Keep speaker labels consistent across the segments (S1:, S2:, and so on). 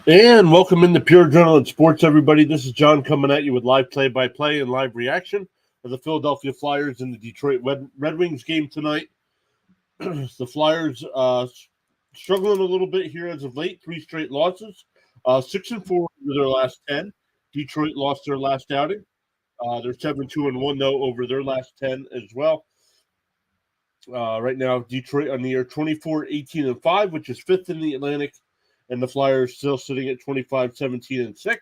S1: And welcome into Pure Adrenaline Sports, everybody. This is John coming at you with live play-by-play and live reaction of the Philadelphia Flyers and the Detroit Red Wings game tonight. The Flyers struggling a little bit here as of late. 3 straight losses, 6-4 over their last 10. Detroit lost their last outing. They're 7-2-1 though over their last 10 as well. Right now, Detroit on the year 24-18-5, which is fifth in the Atlantic. And the Flyers still sitting at 25-17-6,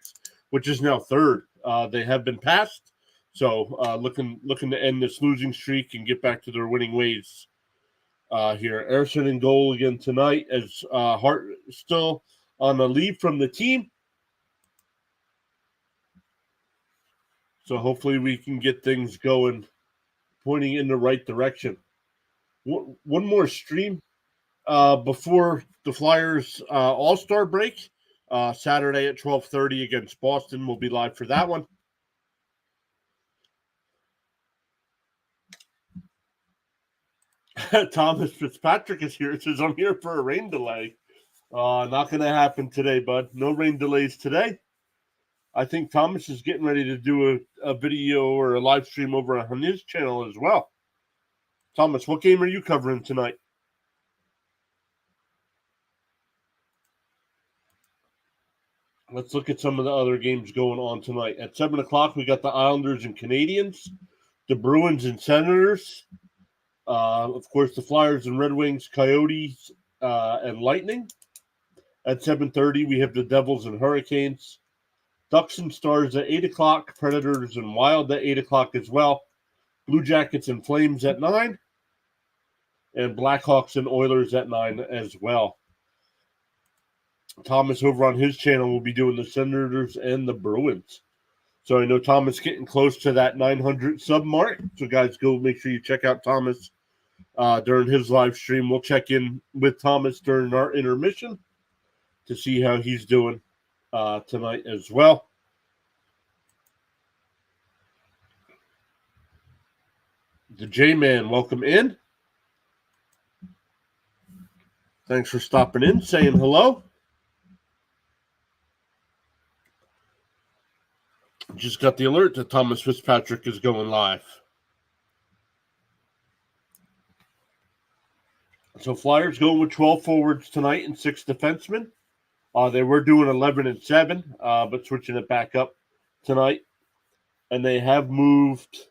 S1: which is now third. They have been passed, so looking to end this losing streak and get back to their winning ways here. Ersson in goal again tonight as Hart still on a leave from the team. So hopefully we can get things going, pointing in the right direction. One more stream before the Flyers All-Star break, Saturday at 12:30 against Boston. We'll be live for that one. Thomas Fitzpatrick is here. It says, I'm here for a rain delay. Not going to happen today, bud. No rain delays today. I think Thomas is getting ready to do a video or a live stream over on his channel as well. Thomas, what game are you covering tonight? Let's look at some of the other games going on tonight. At 7 o'clock, we got the Islanders and Canadiens, the Bruins and Senators, of course, the Flyers and Red Wings, Coyotes, and Lightning. At 7:30, we have the Devils and Hurricanes, Ducks and Stars at 8 o'clock, Predators and Wild at 8 o'clock as well, Blue Jackets and Flames at 9, and Blackhawks and Oilers at 9 as well. Thomas over on his channel will be doing the Senators and the Bruins. So I know Thomas getting close to that 900 sub mark. So guys, go make sure you check out Thomas during his live stream. We'll check in with Thomas during our intermission to see how he's doing tonight as well. The J-Man, welcome in. Thanks for stopping in, saying hello. Just got the alert that Thomas Fitzpatrick is going live. So Flyers going with 12 forwards tonight and 6 defensemen. They were doing 11 and 7, but switching it back up tonight. And they have moved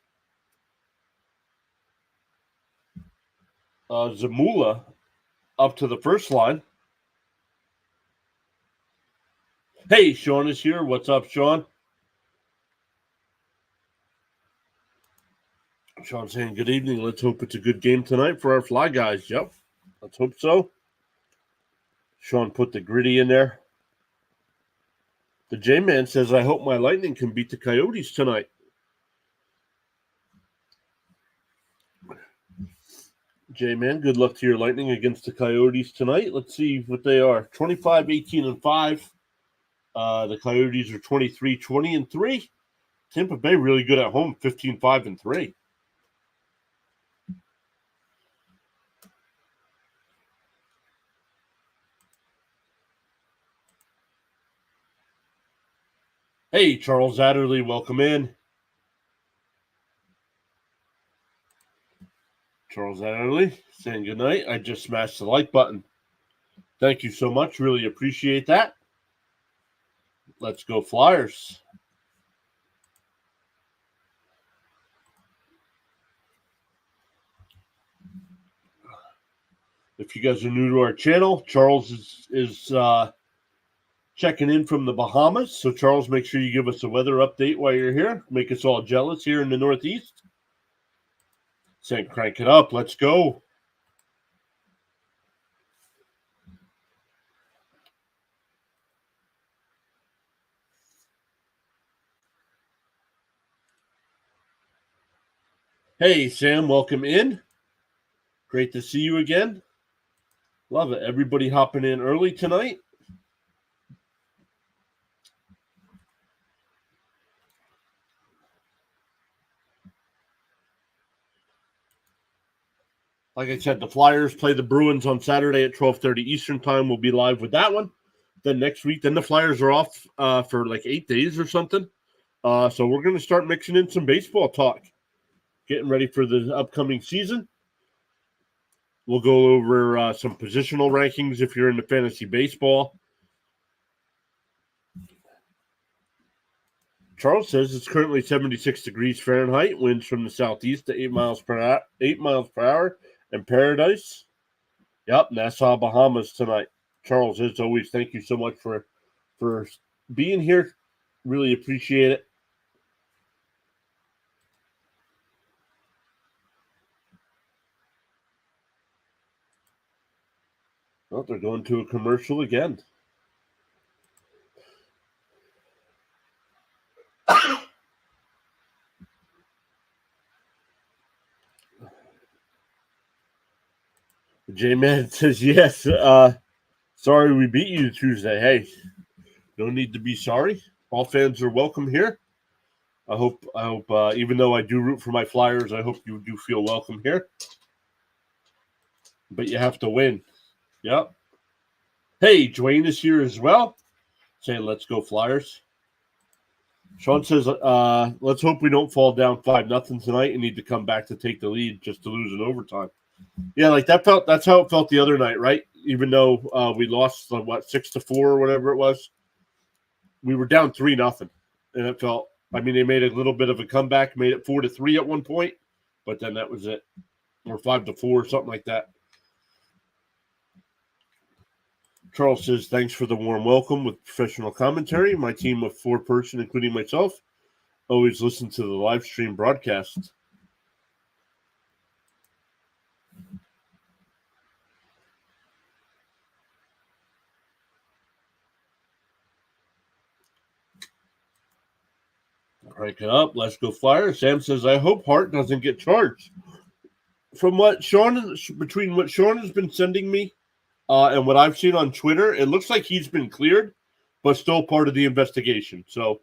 S1: Zamula up to the first line. Hey, Sean is here. What's up, Sean? Sean saying good evening. Let's hope it's a good game tonight for our Fly guys. Yep, let's hope so. Sean put the gritty in there. The J-Man says, I hope my Lightning can beat the Coyotes tonight. J-Man, good luck to your Lightning against the Coyotes tonight. Let's see what they are. 25-18-5. The Coyotes are 23-20-3. Tampa Bay really good at home, 15-5-3. Hey, Charles Adderley, welcome in. Charles Adderley saying good night. I just smashed the like button. Thank you so much. Really appreciate that. Let's go Flyers. If you guys are new to our channel, Charles is checking in from the Bahamas. So, Charles, make sure you give us a weather update while you're here. Make us all jealous here in the Northeast. Saying crank it up. Let's go. Hey, Sam, welcome in. Great to see you again. Love it. Everybody hopping in early tonight. Like I said, the Flyers play the Bruins on Saturday at 12:30 Eastern Time. We'll be live with that one. Then next week, then the Flyers are off for like 8 days or something. So we're going to start mixing in some baseball talk, getting ready for the upcoming season. We'll go over some positional rankings if you're into fantasy baseball. Charles says it's currently 76 degrees Fahrenheit, winds from the southeast to 8 miles per hour, and Paradise. Yep, Nassau, Bahamas tonight. Charles, as always, thank you so much for being here. Really appreciate it. Well, they're going to a commercial again. J-Man says, yes, sorry we beat you Tuesday. Hey, no need to be sorry. All fans are welcome here. I hope, even though I do root for my Flyers, I hope you do feel welcome here. But you have to win. Yep. Hey, Dwayne is here as well, saying let's go Flyers. Sean says, let's hope we don't fall down 5-0 tonight and need to come back to take the lead just to lose in overtime. Yeah, like that's how it felt the other night, right? Even though we lost 6-4 or whatever it was, we were down 3-0, and it felt. I mean, they made a little bit of a comeback, made it 4-3 at one point, but then that was it, or 5-4, something like that. Charles says, thanks for the warm welcome with professional commentary. My team of 4-person, including myself, always listen to the live stream broadcast. Crank it up. Let's go Flyers. Sam says, I hope Hart doesn't get charged. From between what Sean has been sending me and what I've seen on Twitter, it looks like he's been cleared, but still part of the investigation. So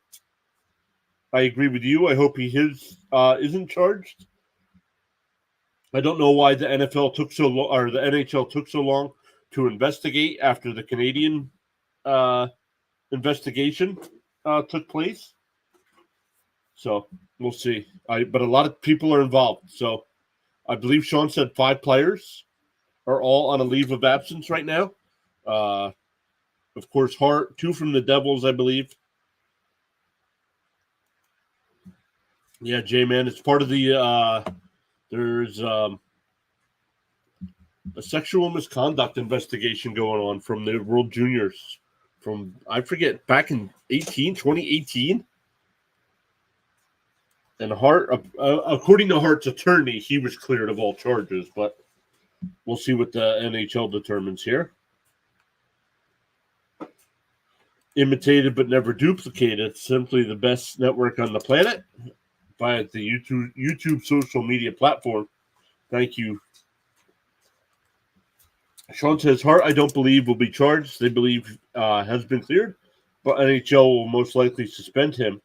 S1: I agree with you. I hope he isn't charged. I don't know why the NFL took so long, or the NHL took so long to investigate after the Canadian investigation took place. So we'll see. But a lot of people are involved. So I believe Sean said 5 players are all on a leave of absence right now. Of course, Hart, 2 from the Devils, I believe. Yeah, J-Man, it's part of the there's a sexual misconduct investigation going on from the World Juniors from, I forget, back in 2018. And Hart, according to Hart's attorney, he was cleared of all charges, but we'll see what the NHL determines here. Imitated but never duplicated. Simply the best network on the planet via the YouTube social media platform. Thank you. Sean says, Hart, I don't believe will be charged. They believe has been cleared, but NHL will most likely suspend him.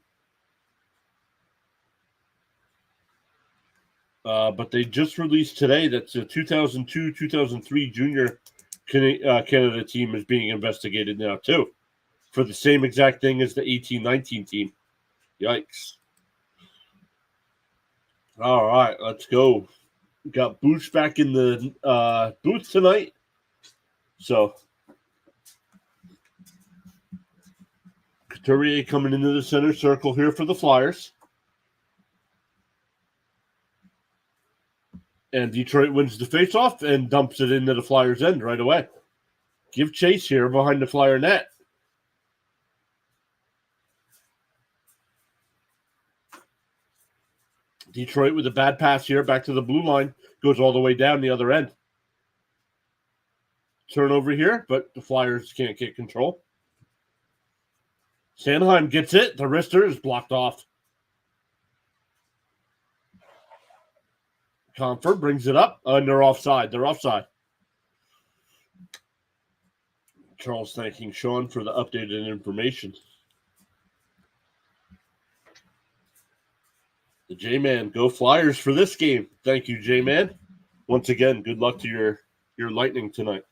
S1: But they just released today that the 2002-2003 junior Canada team is being investigated now, too, for the same exact thing as the 18-19 team. Yikes. All right, let's go. We got Boosh back in the booth tonight. So, Couturier coming into the center circle here for the Flyers. And Detroit wins the faceoff and dumps it into the Flyers' end right away. Give chase here behind the Flyer net. Detroit with a bad pass here back to the blue line. Goes all the way down the other end. Turnover here, but the Flyers can't get control. Sanheim gets it. The wrister is blocked off. Comfort brings it up, and they're offside. Charles thanking Sean for the updated information. The J-Man, go Flyers for this game. Thank you, J-Man. Once again, good luck to your Lightning tonight.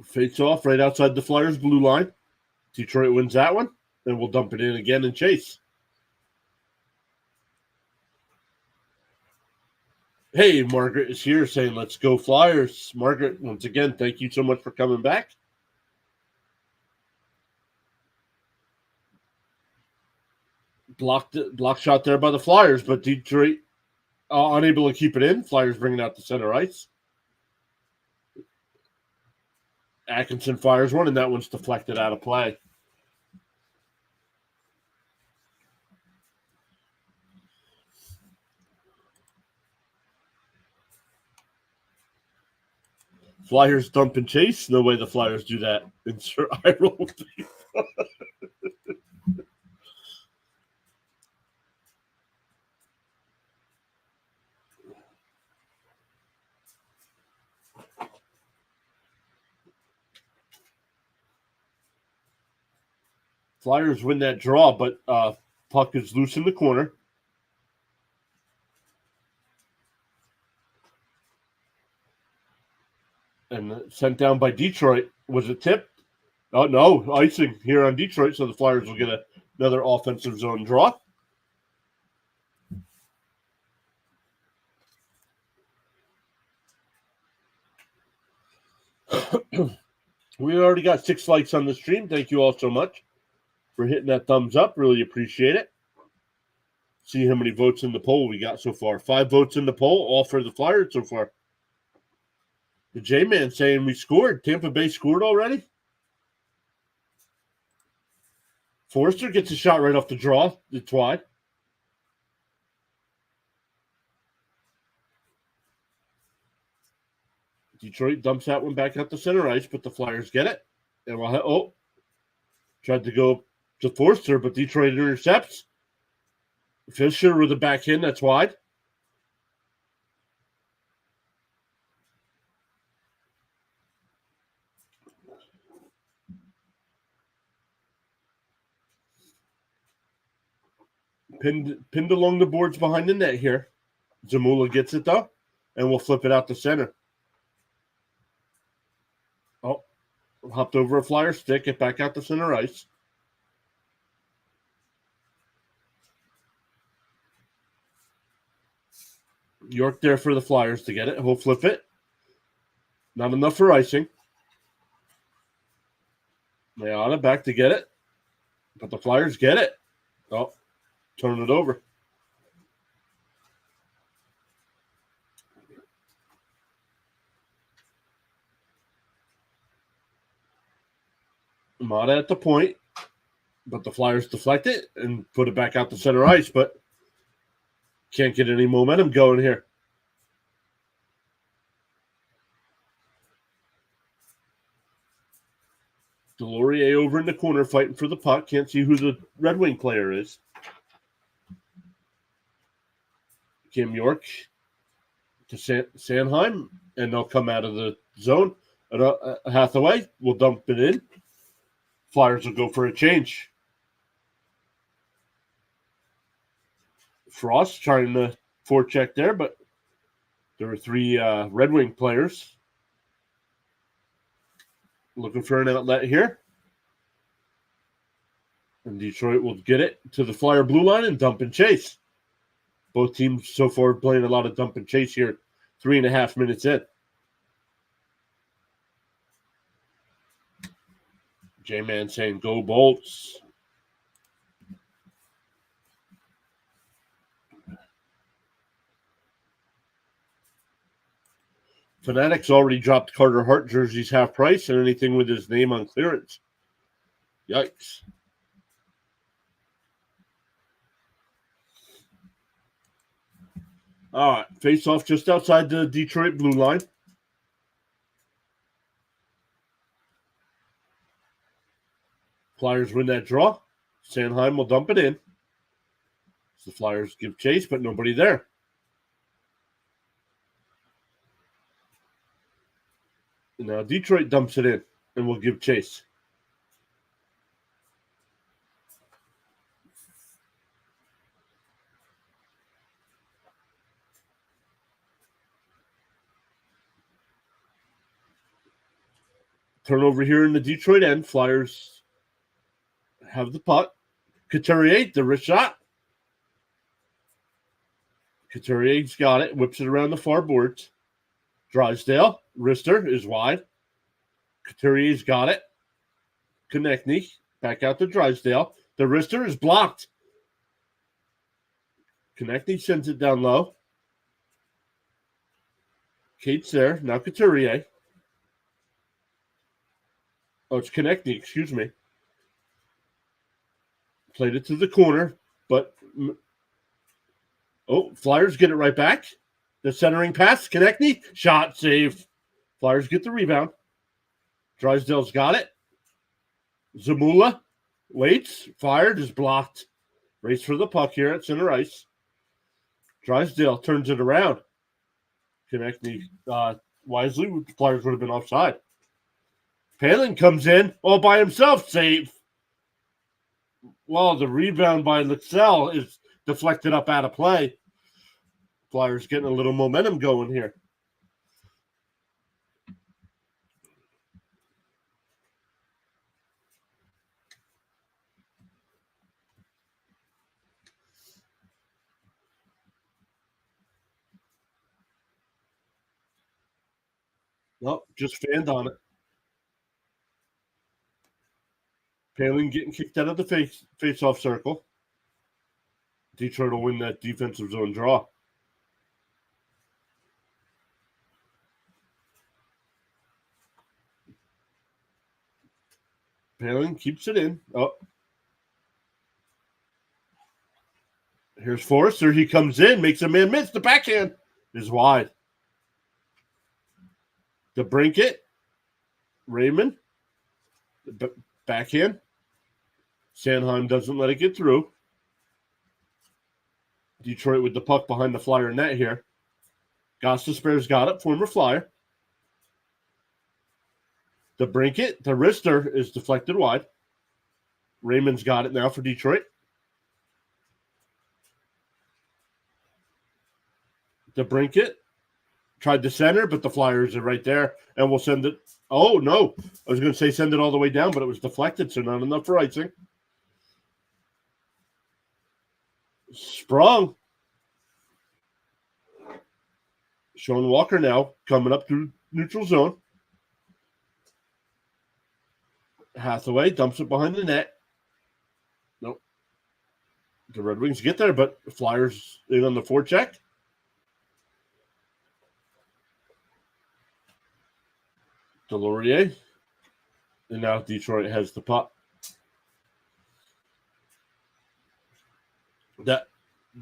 S1: Face off right outside the Flyers' blue line. Detroit wins that one. Then we'll dump it in again and chase. Hey, Margaret is here saying, let's go Flyers. Margaret, once again, thank you so much for coming back. Block shot there by the Flyers, but Detroit unable to keep it in. Flyers bringing out the center ice. Atkinson fires one, and that one's deflected out of play. Flyers dump and chase. No way the Flyers do that. Insert eye roll. Flyers win that draw, but puck is loose in the corner. And sent down by Detroit. Was it tipped? Oh, no. Icing here on Detroit, so the Flyers will get another offensive zone draw. We already got 6 likes on the stream. Thank you all so much for hitting that thumbs up. Really appreciate it. See how many votes in the poll we got so far. 5 votes in the poll, all for the Flyers so far. The J-Man saying we scored. Tampa Bay scored already? Forster gets a shot right off the draw. It's wide. Detroit dumps that one back out the center ice, but the Flyers get it. And tried to go to Forster, but Detroit intercepts. Fisher with a backhand, that's wide. Pinned along the boards behind the net here. Zamula gets it though, and we'll flip it out to center. Oh, hopped over a Flyer stick, it back out to center ice. York there for the Flyers to get it. He'll flip it. Not enough for icing. Mayana back to get it. But the Flyers get it. Oh, turn it over. Mata at the point. But the Flyers deflect it and put it back out to center ice. But can't get any momentum going here. Delorier over in the corner fighting for the puck. Can't see who the Red Wing player is. Kim York to Sanheim, and they'll come out of the zone. Hathaway will dump it in. Flyers will go for a change. Frost trying to forecheck there, but there were 3 Red Wing players looking for an outlet here. And Detroit will get it to the Flyer blue line and dump and chase. Both teams so far playing a lot of dump and chase here, 3.5 minutes in. J-Man saying, go Bolts. Fanatics already dropped Carter Hart jerseys half price and anything with his name on clearance. Yikes. All right, face off just outside the Detroit blue line. Flyers win that draw. Sanheim will dump it in. The Flyers give chase, but nobody there. Now Detroit dumps it in and will give chase. Turnover here in the Detroit end. Flyers have the puck. Couturier, the wrist shot. Couturier's got it. Whips it around the far boards. Drysdale, wrister is wide. Couturier's got it. Konechny, back out to Drysdale. The wrister is blocked. Konechny sends it down low. Kate's there. Now Couturier. Oh, it's Konechny, excuse me. Played it to the corner, but Flyers get it right back. The centering pass, Konechny, shot, save. Flyers get the rebound. Drysdale's got it. Zamula waits, fired, is blocked. Race for the puck here at center ice. Drysdale turns it around. Konechny wisely, the Flyers would have been offside. Palin comes in all by himself, save. Well, the rebound by Lexell is deflected up out of play. Flyers getting a little momentum going here. Nope, just fanned on it. Palin getting kicked out of the face-off circle. Detroit will win that defensive zone draw. Palin keeps it in. Oh. Here's Forrester. He comes in, makes a man miss. The backhand is wide. The Brinket. Raymond. Backhand. Sanheim doesn't let it get through. Detroit with the puck behind the Flyer net here. Gostisbehere's got it, former Flyer. The Brinket, the wrister is deflected wide. Raymond's got it now for Detroit. The Brinket tried to center, but the Flyers are right there, and we'll send it. Oh, no. I was going to say send it all the way down, but it was deflected, so not enough for icing. Sprung. Sean Walker now coming up through neutral zone. Hathaway dumps it behind the net. Nope. The Red Wings get there, but the Flyers in on the forecheck. Delorier. And now Detroit has the puck.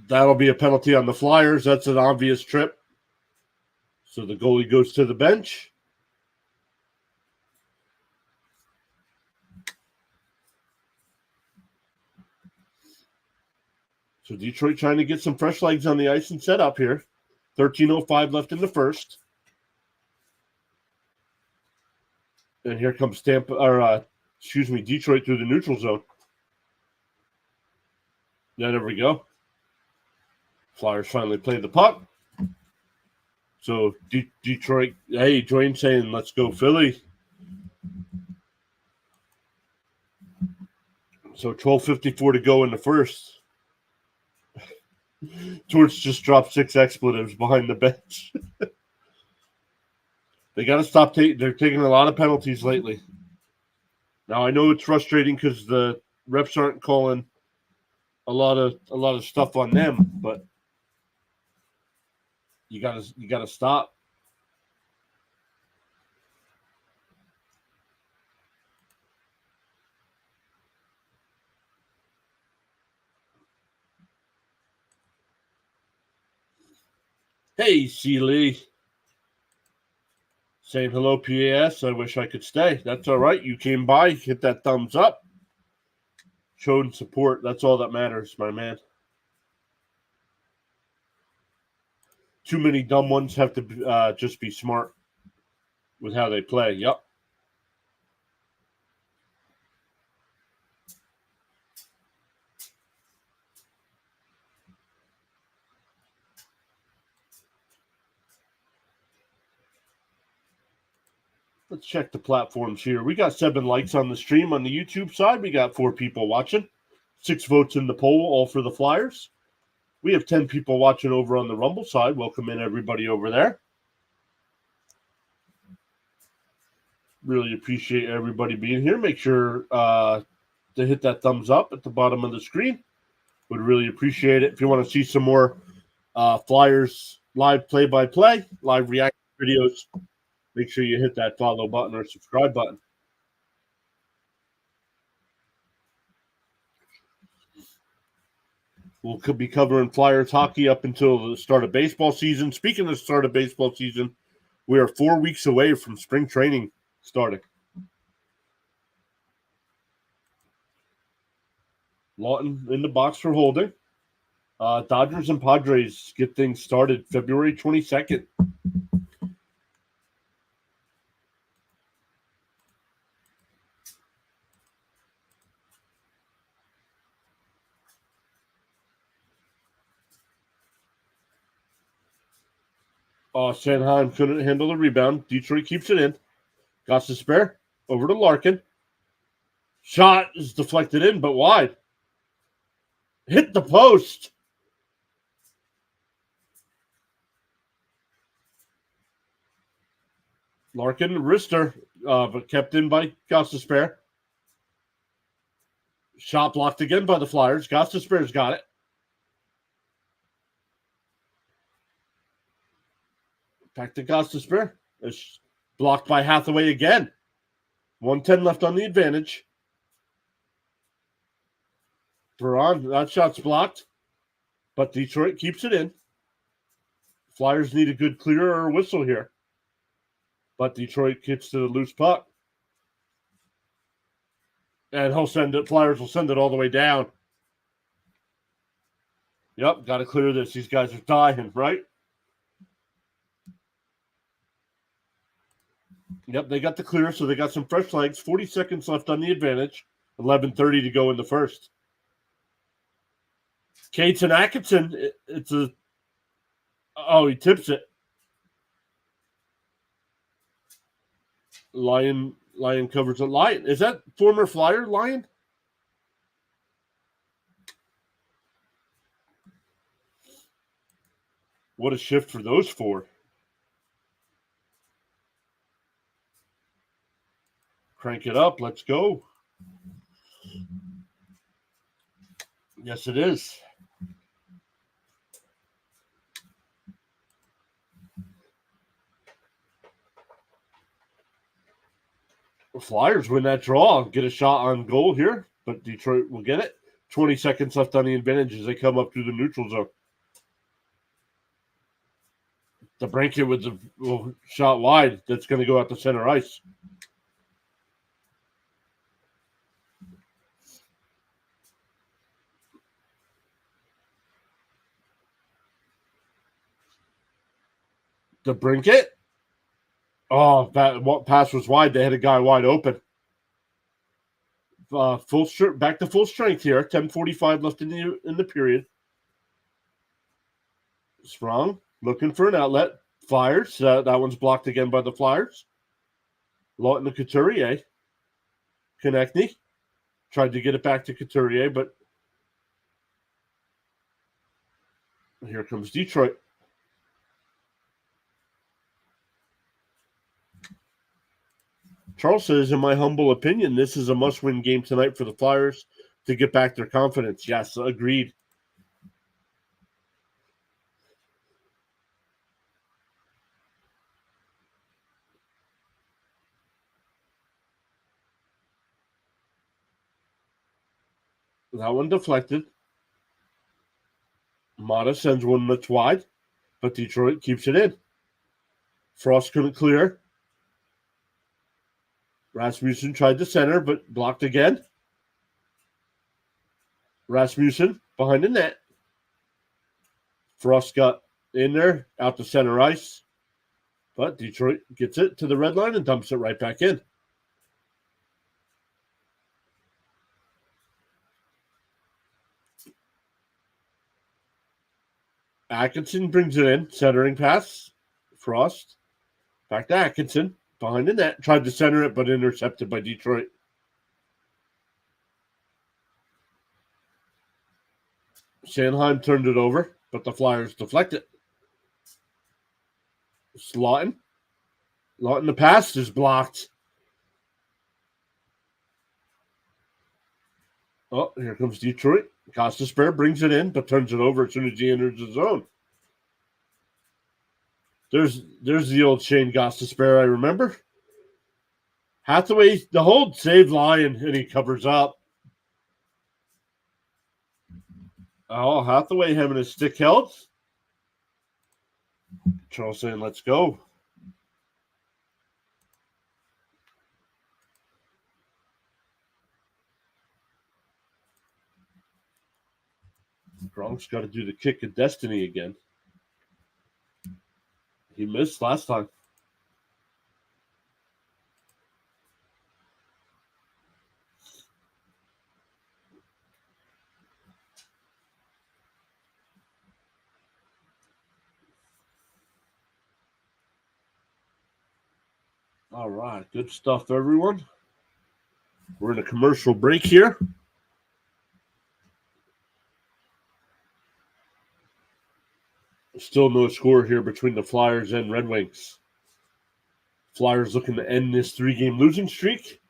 S1: That'll be a penalty on the Flyers. That's an obvious trip. So the goalie goes to the bench. So Detroit trying to get some fresh legs on the ice and set up here. 13:05 left in the first. And here comes Detroit through the neutral zone. Yeah, there we go. Flyers finally play the puck. So Detroit, hey, Dwayne saying, let's go Philly. So 12:54 to go in the first. Torch just dropped 6 expletives behind the bench. They got to stop. They're taking a lot of penalties lately. Now I know it's frustrating because the refs aren't calling a lot of stuff on them, but you gotta stop. Hey, C. Lee. Saying hello, PAS. I wish I could stay. That's all right. You came by, hit that thumbs up. Showing support. That's all that matters, my man. Too many dumb ones have to just be smart with how they play. Yep. Let's check the platforms here. We got 7 likes on the stream on the YouTube side. We got 4 people watching. 6 votes in the poll, all for the Flyers. We have 10 people watching over on the Rumble side. Welcome in everybody over there. Really appreciate everybody being here. Make sure to hit that thumbs up at the bottom of the screen. Would really appreciate it. If you want to see some more Flyers live play-by-play, live reaction videos, make sure you hit that follow button or subscribe button. We'll be covering Flyers hockey up until the start of baseball season. Speaking of the start of baseball season, we are 4 weeks away from spring training starting. Lawton in the box for holding. Dodgers and Padres get things started February 22nd. Sanheim couldn't handle the rebound. Detroit keeps it in. Got to spare. Over to Larkin. Shot is deflected in, but wide. Hit the post. Larkin, wrister, but kept in by Gostisbehere. Shot blocked again by the Flyers. Gostisbehere's got it. Back to Gostisbehere. It's blocked by Hathaway again. 1:10 left on the advantage. Perron, that shot's blocked, but Detroit keeps it in. Flyers need a good clear or a whistle here. But Detroit gets to the loose puck. And he'll send it. Flyers will send it all the way down. Yep, got to clear this. These guys are dying, right? Yep, they got the clear, so they got some fresh legs. 40 seconds left on the advantage. 11:30 to go in the first. Cates and Atkinson, it's a... Oh, he tips it. Lyon covers a Lyon. Is that former Flyer Lyon? What a shift for those 4. Crank it up. Let's go. Yes, it is. The Flyers win that draw, get a shot on goal here, but Detroit will get it. 20 seconds left on the advantage as they come up through the neutral zone. The Brinket with the shot wide. That's going to go out to center ice. The Brinket. Oh, that pass was wide. They had a guy wide open. Back to full strength here. 10:45 left in the period. Sprong looking for an outlet. Fires. That one's blocked again by the Flyers. Lawton to Couturier. Konechny tried to get it back to Couturier, but here comes Detroit. Charles says, in my humble opinion, this is a must-win game tonight for the Flyers to get back their confidence. Yes, agreed. That one deflected. Mata sends one that's wide, but Detroit keeps it in. Frost couldn't clear. Rasmussen tried to center, but blocked again. Rasmussen behind the net. Frost got in there, out to center ice. But Detroit gets it to the red line and dumps it right back in. Atkinson brings it in. Centering pass. Frost. Back to Atkinson. behind the net. Tried to center it, but intercepted by Detroit. Sanheim turned it over, but the Flyers deflected. Lawton. Lawton, the pass is blocked. Oh, here comes Detroit. Gostisbehere brings it in, but turns it over as soon as he enters the zone. There's the old Shane Gostisbehere I remember. Hathaway, the hold, save Lyon, and he covers up. Oh, Hathaway having his stick held. Charles saying, let's go. Gronk's got to do the kick of destiny again. He missed last time. All right, good stuff, everyone. We're in a commercial break here. Still no score here between the Flyers and Red Wings. Flyers looking to end this 3-game losing streak.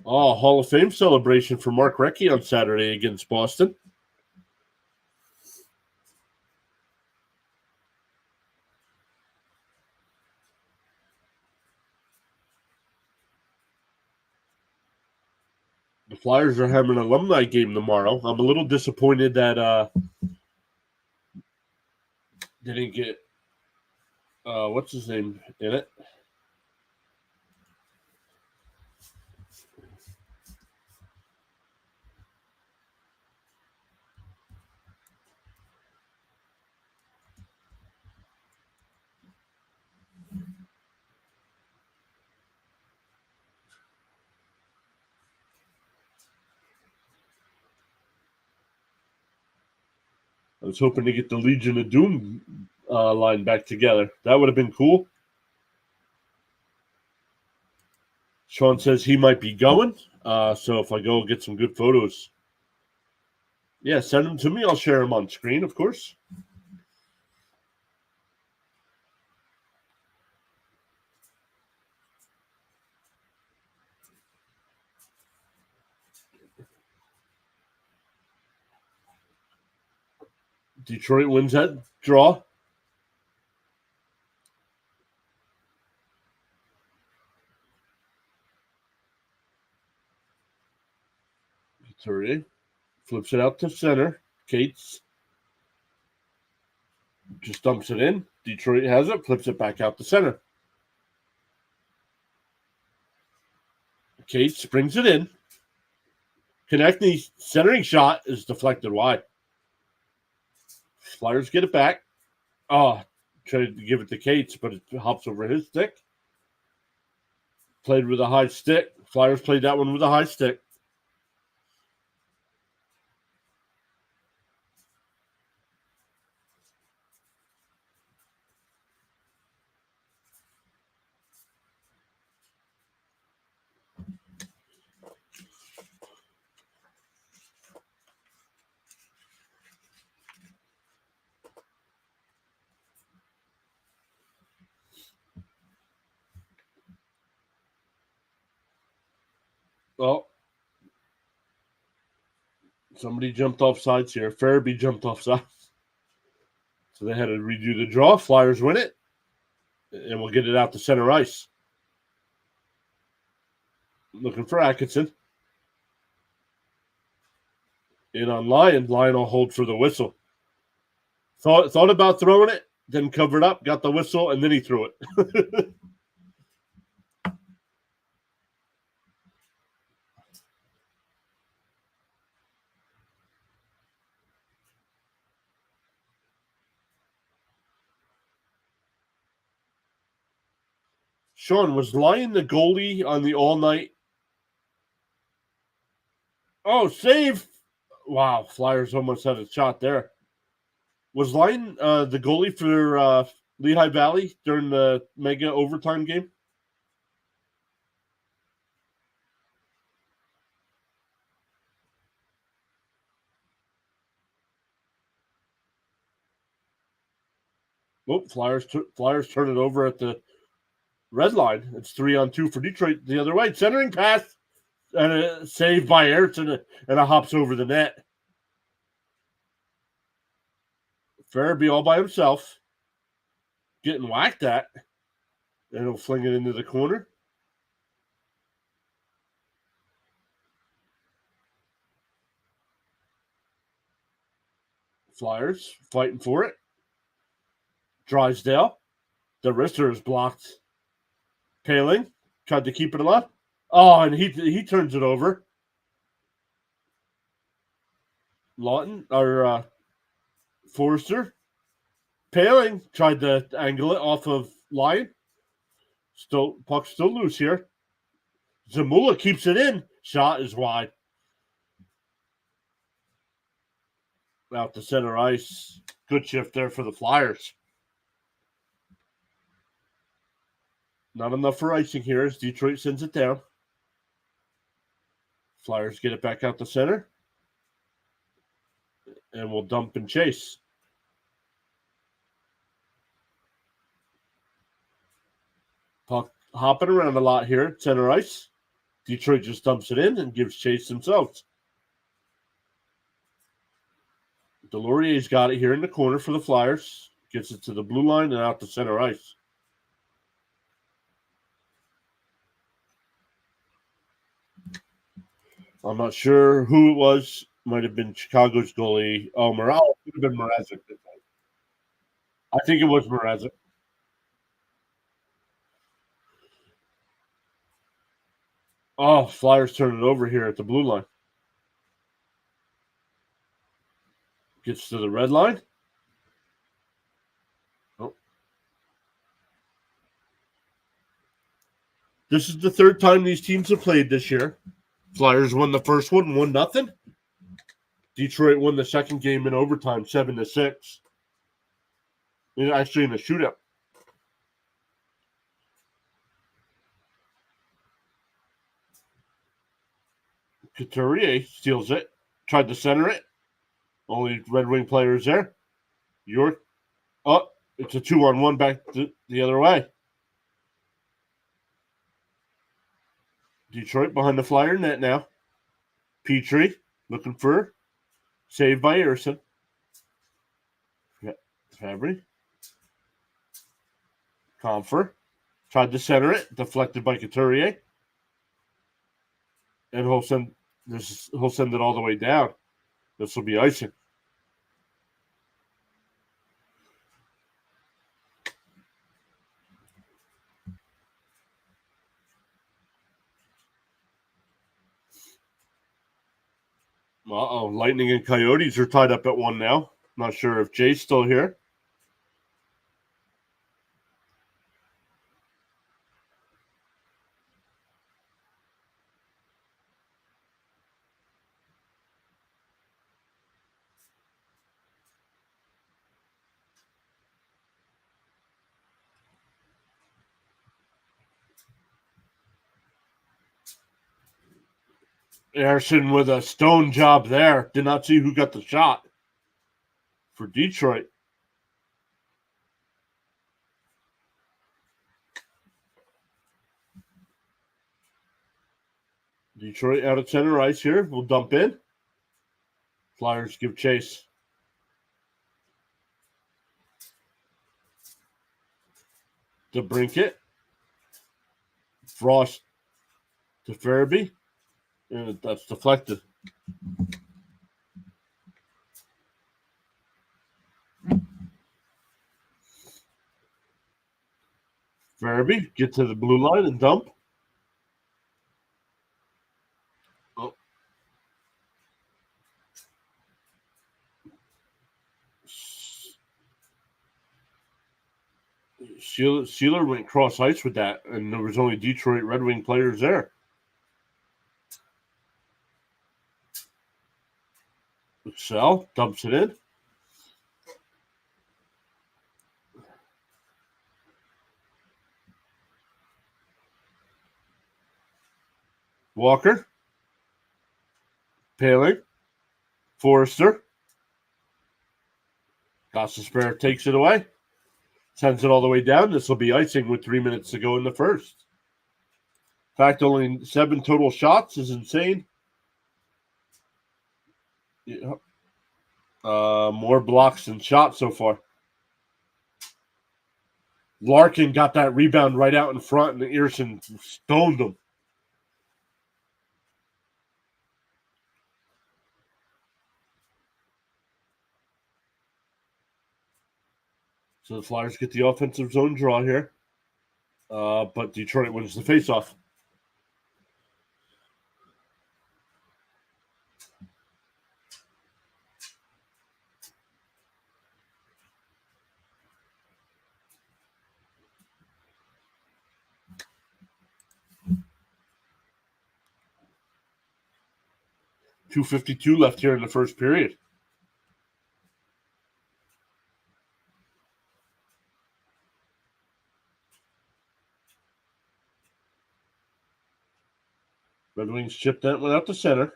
S1: Oh, Hall of Fame celebration for Mark Recchi on Saturday against Boston. The Flyers are having an alumni game tomorrow. I'm a little disappointed that they didn't get what's his name in it. I was hoping to get the Legion of Doom line back together. That would have been cool. Sean says he might be going. So if I go get some good photos, yeah, send them to me. I'll share them on screen, of course. Detroit wins that draw. Couturier flips it out to center. Cates just dumps it in. Detroit has it, flips it back out to center. Cates brings it in. Konechny centering shot is deflected wide. Flyers get it back. Oh, tried to give it to Cates, but it hops over his stick. Played with a high stick. Flyers played that one with a high stick. Well, somebody jumped off sides here. Farabee jumped off sides. So they had to redo the draw. Flyers win it. And we'll get it out to center ice. Looking for Atkinson. In on Lyon. Lyon will hold for the whistle. Thought about throwing it, then covered up, got the whistle, and then he threw it. Sean, was Lyon the goalie on the all-night Oh, save! Wow, Flyers almost had a shot there. Was Line the goalie for Lehigh Valley during the mega overtime game? Oh, Flyers turn it over at the red line. It's 3-on-2 for Detroit the other way. Centering pass and a save by Ayrton and a hops over the net. Farabee all by himself, getting whacked at, and he'll fling it into the corner. Flyers fighting for it. Drysdale. The wrister is blocked. Paling tried to keep it alive. Oh, and he turns it over. Lawton or Forrester. Paling tried to angle it off of Lyon. Puck's still loose here. Zamula keeps it in. Shot is wide. Out to center ice. Good shift there for the Flyers. Not enough for icing here as Detroit sends it down. Flyers get it back out the center. And we'll dump and chase. Puck hopping around a lot here at center ice. Detroit just dumps it in and gives chase themselves. Delorier's got it here in the corner for the Flyers. Gets it to the blue line and out to center ice. I'm not sure who it was. Might have been Chicago's goalie. Oh, Morales. It could have been Mrazek. I think it was Mrazek. Oh, Flyers turn it over here at the blue line. Gets to the red line. Oh. This is the third time these teams have played this year. Flyers won the first one, 1-0. Detroit won the second game in overtime, 7-6. Actually, in a shootout. Couturier steals it. Tried to center it. Only Red Wing players there. York. Oh, it's a 2-on-1 back the other way. Detroit behind the Flyer net now. Petrie looking for saved by Erson. Fabry. Comfer. Tried to center it. Deflected by Couturier. And he'll send it all the way down. This will be icing. Uh-oh. Lightning and Coyotes are tied up at 1 now. Not sure if Jay's still here. Erson with a stone job there. Did not see who got the shot for Detroit. Detroit out of center ice here. We'll dump in. Flyers give chase. DeBrincat. Frost to Farabee. And that's deflected. Farabee, get to the blue line and dump. Oh. Sealer went cross ice with that, and there was only Detroit Red Wing players there. Excel dumps it in. Walker. Paling. Forrester. Gostisbehere takes it away. Sends it all the way down. This will be icing with 3 minutes to go in the first. In fact, only 7 total shots is insane. Yeah. More blocks than shots so far. Larkin got that rebound right out in front, and Earson stoned him. So the Flyers get the offensive zone draw here. But Detroit wins the faceoff. .252 left here in the first period. Red Wings chipped that one out to center.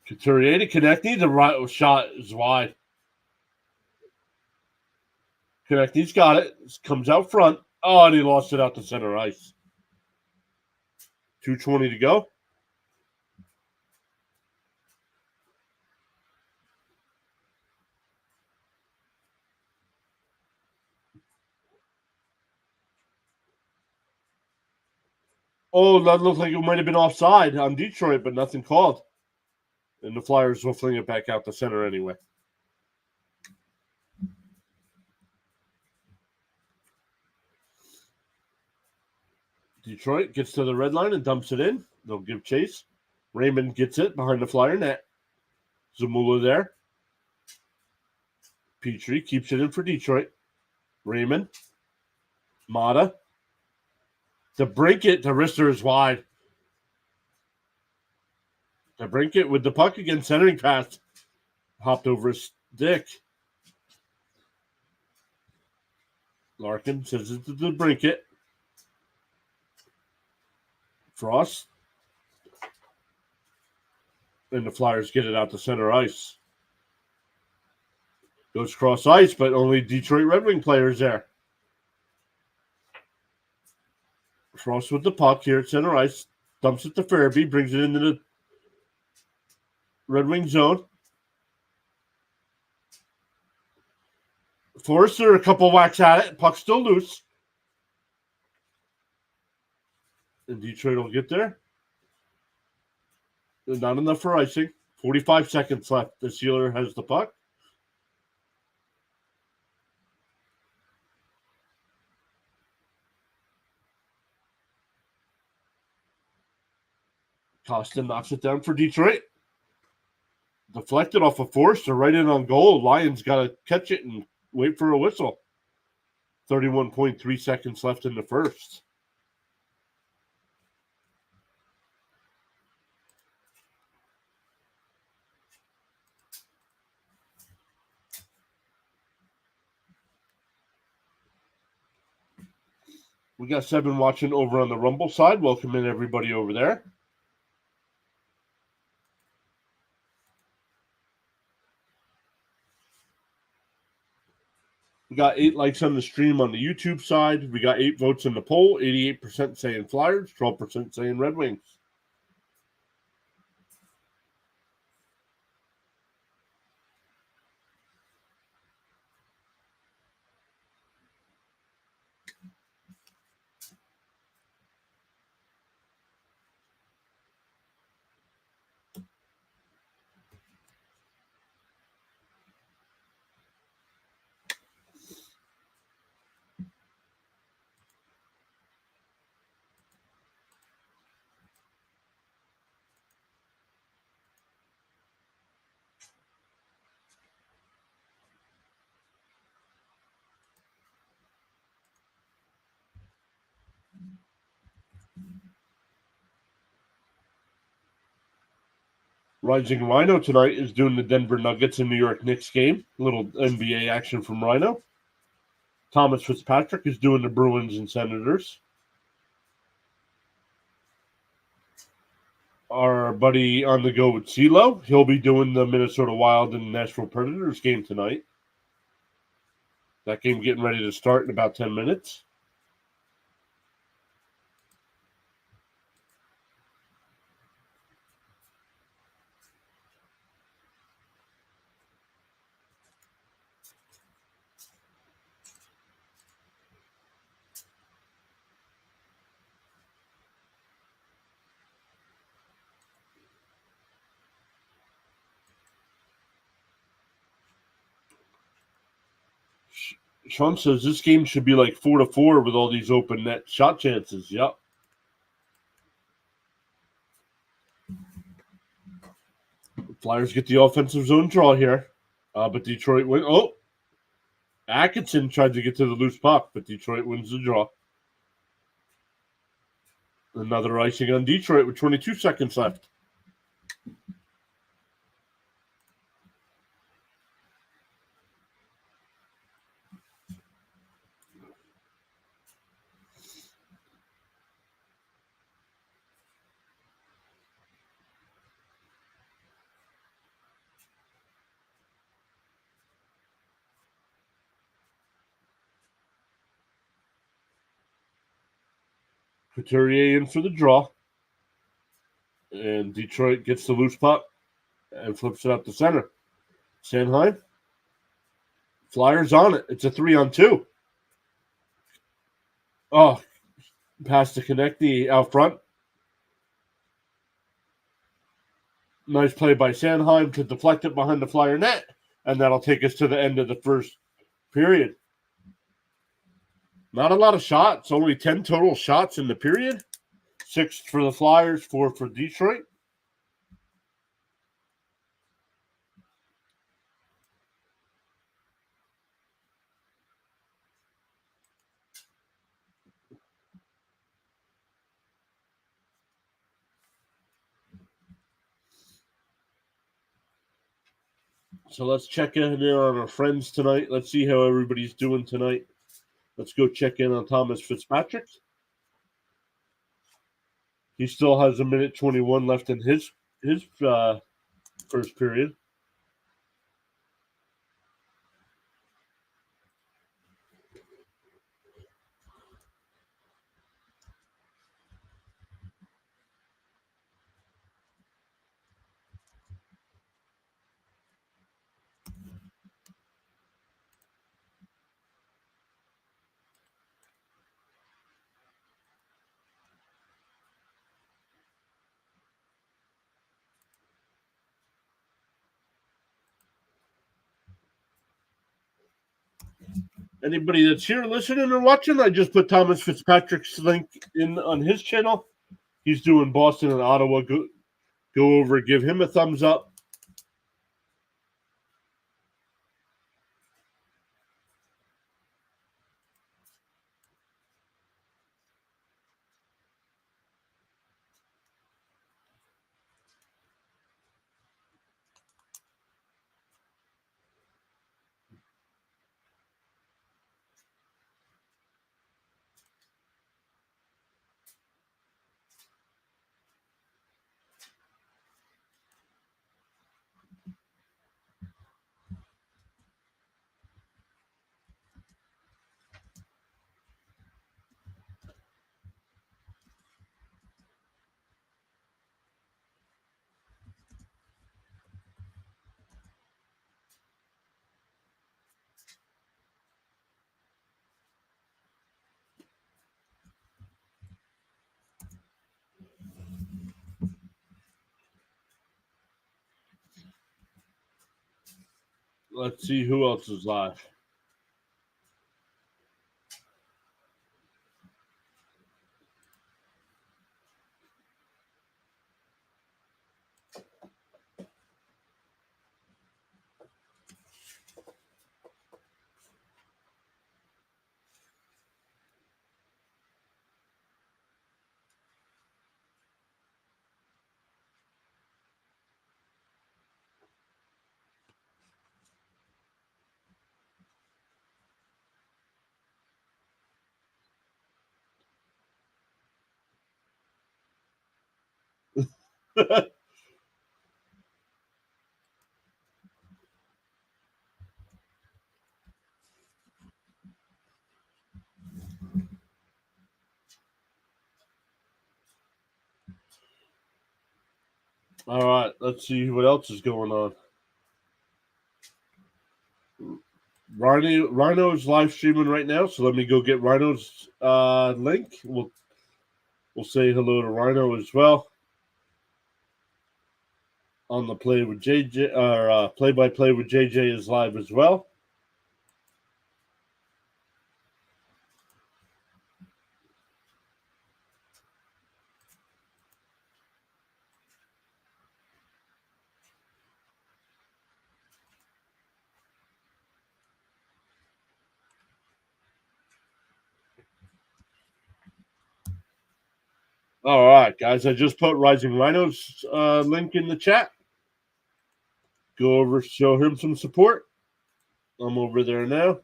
S1: Couturier to Konechny. The right shot is wide. Konechny's got it. Comes out front. Oh, and he lost it out to center ice. 2:20 to go. Oh, that looked like it might have been offside on Detroit, but nothing called. And the Flyers will fling it back out the center anyway. Detroit gets to the red line and dumps it in. They'll give chase. Raymond gets it behind the Flyer net. Zamula there. Petrie keeps it in for Detroit. Raymond. Mata. The Brinket, the wrister is wide. The Brinket with the puck again, centering pass. Hopped over his stick. Larkin says it to the Brinket. Frost. And the Flyers get it out to center ice. Goes cross ice, but only Detroit Red Wing players there. Frost with the puck here at center ice. Dumps it to Farabee. Brings it into the Red Wing zone. Forrester, a couple whacks at it. Puck still loose. And Detroit will get there. Not enough for icing. 45 seconds left. The Sealer has the puck. Costin knocks it down for Detroit. Deflected off of Forrester right in on goal. Lions got to catch it and wait for a whistle. 31.3 seconds left in the first. We got 7 watching over on the Rumble side. Welcome in everybody over there. We got 8 likes on the stream on the YouTube side. We got 8 votes in the poll. 88% saying Flyers, 12% saying Red Wings. Rising Rhino tonight is doing the Denver Nuggets and New York Knicks game. A little NBA action from Rhino. Thomas Fitzpatrick is doing the Bruins and Senators. Our buddy on the go with CeeLo, he'll be doing the Minnesota Wild and Nashville Predators game tonight. That game getting ready to start in about 10 minutes. Sean says this game should be like 4-4 with all these open net shot chances. Yep. Flyers get the offensive zone draw here. But Detroit win. Oh, Atkinson tried to get to the loose puck, but Detroit wins the draw. Another icing on Detroit with 22 seconds left. Couturier in for the draw. And Detroit gets the loose puck and flips it up the center. Sanheim. Flyers on it. It's a 3-on-2. Oh, pass to Konechny out front. Nice play by Sanheim to deflect it behind the Flyer net. And that'll take us to the end of the first period. Not a lot of shots. Only 10 total shots in the period. 6 for the Flyers, 4 for Detroit. So let's check in on our friends tonight. Let's see how everybody's doing tonight. Let's go check in on Thomas Fitzpatrick. He still has 1:21 left in his first period. Anybody that's here listening or watching, I just put Thomas Fitzpatrick's link in on his channel. He's doing Boston and Ottawa. Go over, give him a thumbs up. Let's see who else is live. All right, let's see what else is going on. Rhino's live streaming right now, so let me go get Rhino's link. We'll say hello to Rhino as well on the play with JJ or play by play with JJ is live as well. All right, guys, I just put Rising Rhino's link in the chat. Go over, show him some support. I'm over there now.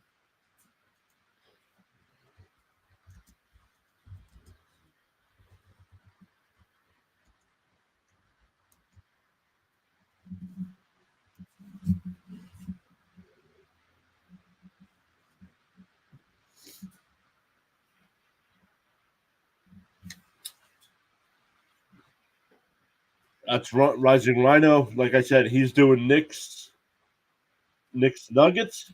S1: That's Rising Rhino. Like I said, he's doing Knicks Nuggets.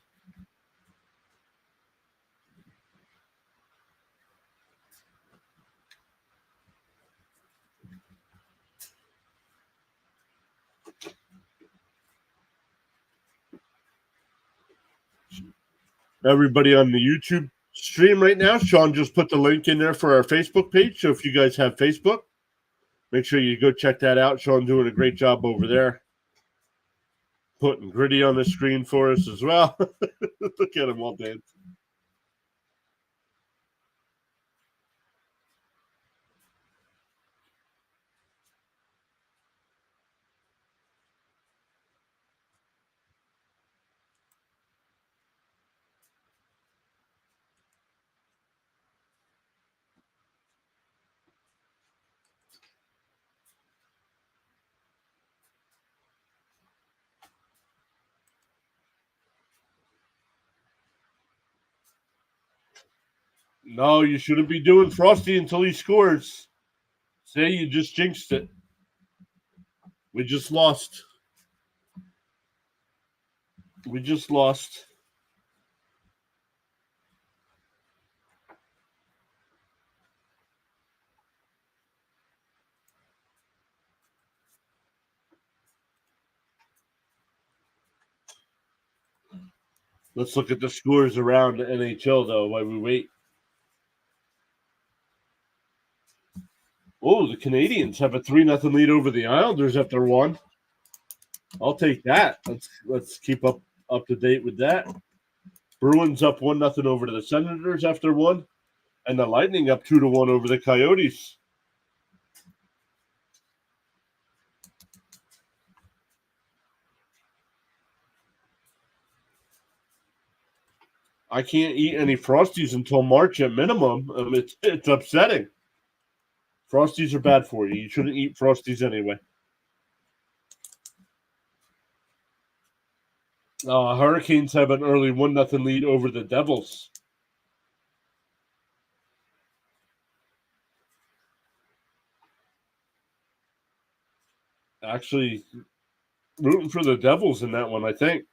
S1: Everybody on the YouTube stream right now, Sean just put the link in there for our Facebook page. So if you guys have Facebook, make sure you go check that out. Sean doing a great job over there. Putting Gritty on the screen for us as well. Look at him all dancing. No, you shouldn't be doing Frosty until he scores. Say you just jinxed it. We just lost. We just lost. Let's look at the scores around the NHL, though, while we wait. Oh, the Canadians have a 3-0 lead over the Islanders after one. I'll take that. Let's keep up to date with that. Bruins up 1-0 over to the Senators after one, and the Lightning up 2-1 over the Coyotes. I can't eat any Frosties until March at minimum. It's upsetting. Frosties are bad for you. You shouldn't eat Frosties anyway. Hurricanes have an early 1-0 lead over the Devils. Actually, rooting for the Devils in that one, I think.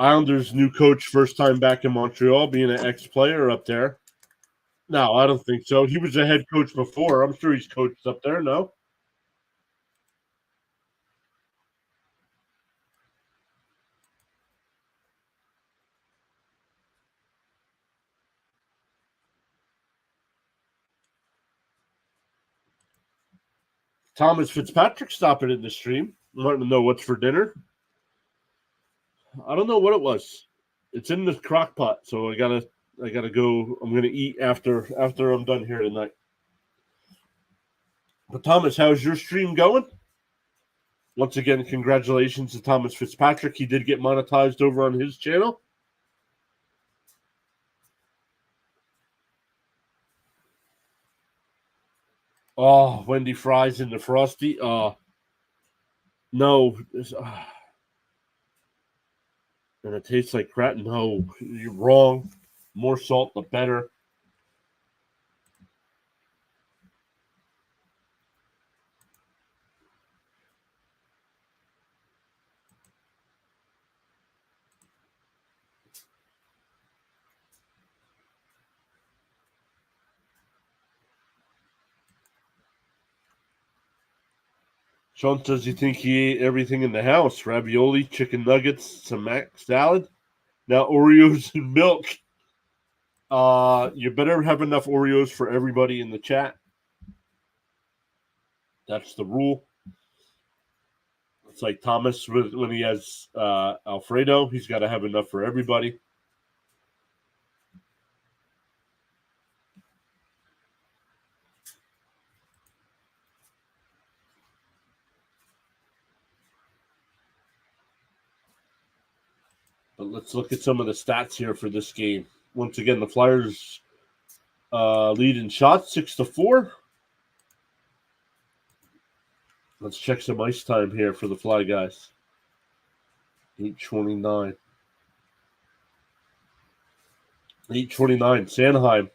S1: Islanders' new coach, first time back in Montreal, being an ex-player up there. No, I don't think so. He was a head coach before. I'm sure he's coached up there, no? Thomas Fitzpatrick stopping in the stream. Wanting to know what's for dinner. I don't know what it was. It's in the crock pot, so I gotta go. I'm gonna eat after I'm done here tonight. But Thomas, how's your stream going? Once again, congratulations to Thomas Fitzpatrick. He did get monetized over on his channel. Oh, Wendy fries in the Frosty. No. And it tastes like crap. No, you're wrong. More salt, the better. Sean says you think he ate everything in the house. Ravioli, chicken nuggets, some mac salad. Now Oreos and milk. You better have enough Oreos for everybody in the chat. That's the rule. It's like Thomas when he has Alfredo. He's got to have enough for everybody. But let's look at some of the stats here for this game. Once again, the Flyers lead in shots 6-4. Let's check some ice time here for the Fly guys. 8:29. 8:29. Sanheim.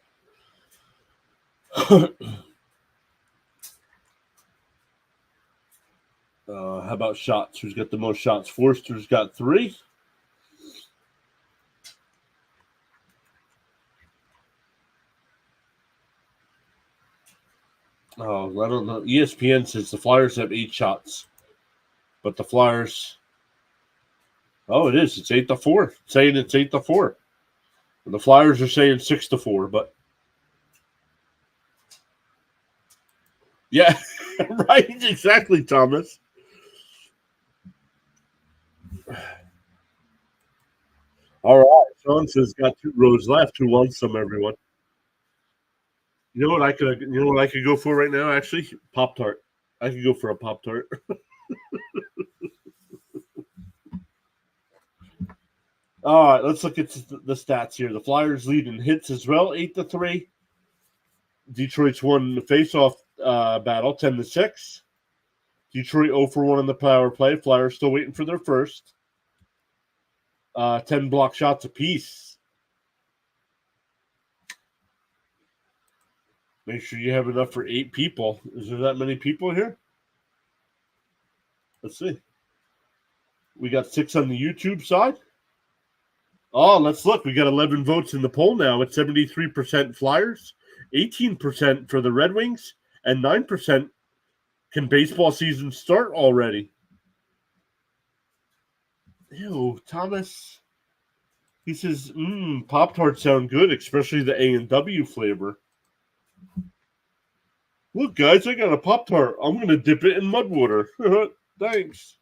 S1: How about shots? Who's got the most shots? Forster's got 3. Oh, I don't know. ESPN says the Flyers have 8 shots, but the Flyers. Oh, it is. It's 8-4. Saying it's 8-4. And the Flyers are saying 6-4, but yeah, right. Exactly, Thomas. All right. Sean says got 2 rows left. Who wants some? Everyone. You know what I could? You know what I could go for right now? Actually, Pop-Tart. I could go for a Pop-Tart. All right, let's look at the stats here. The Flyers lead in hits as well, 8-3. Detroit's won the face-off battle, 10-6. Detroit 0-1 in the power play. Flyers still waiting for their first. 10 block shots apiece. Make sure you have enough for 8 people. Is there that many people here? Let's see. We got 6 on the YouTube side. Oh, let's look. We got 11 votes in the poll now. It's 73% Flyers, 18% for the Red Wings, and 9% can baseball season start already. Ew, Thomas. He says, Pop-Tarts sound good, especially the A&W flavor. Look, guys, I got a Pop-Tart. I'm going to dip it in mud water. Thanks.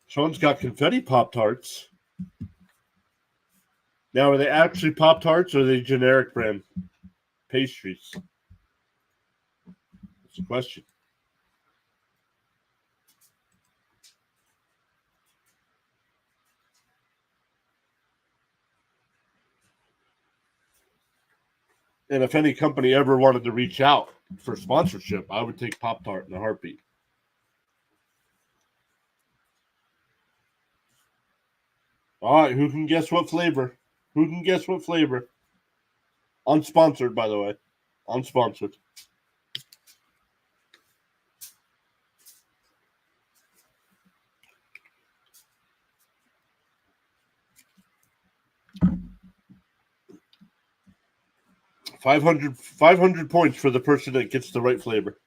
S1: Sean's got confetti Pop-Tarts. Now, are they actually Pop-Tarts or are they generic brand pastries? That's the question. And if any company ever wanted to reach out for sponsorship, I would take Pop-Tart in a heartbeat. All right, who can guess what flavor? Who can guess what flavor? Unsponsored, by the way. Unsponsored. $500 points for the person that gets the right flavor.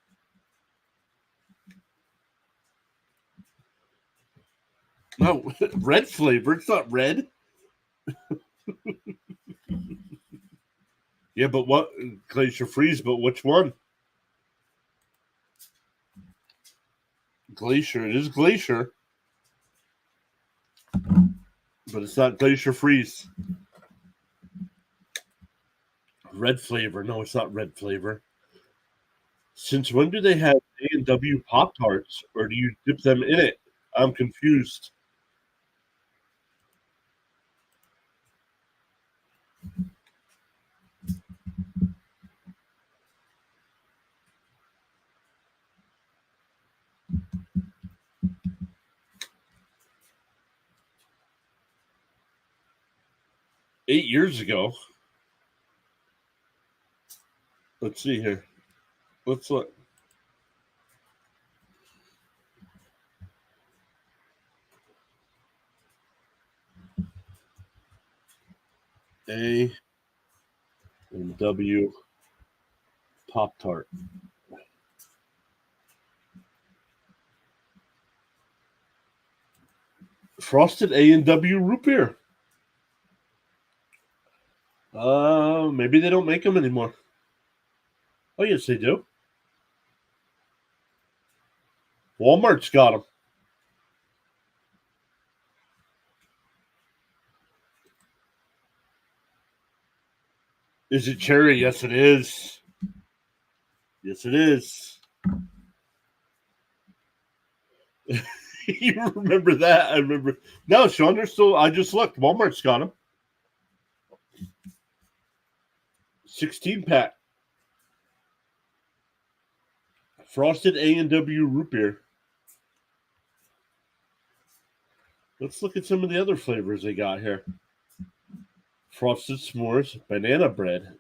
S1: No, red flavor. It's not red. Yeah, but what? Glacier Freeze, but which one? Glacier. It is Glacier. But it's not Glacier Freeze. Red flavor. No, it's not red flavor. Since when do they have A&W Pop-Tarts? Or do you dip them in it? I'm confused. 8 years ago. Let's see here. Let's look. A and W Pop-Tart. Frosted A&W root beer. Maybe they don't make them anymore. Oh, yes, they do. Walmart's got them. Is it cherry? Yes, it is. Yes, it is. You remember that? I remember. No, Sean, they're still. I just looked. Walmart's got them. 16-pack. Frosted A&W root beer. Let's look at some of the other flavors they got here. Frosted s'mores, banana bread,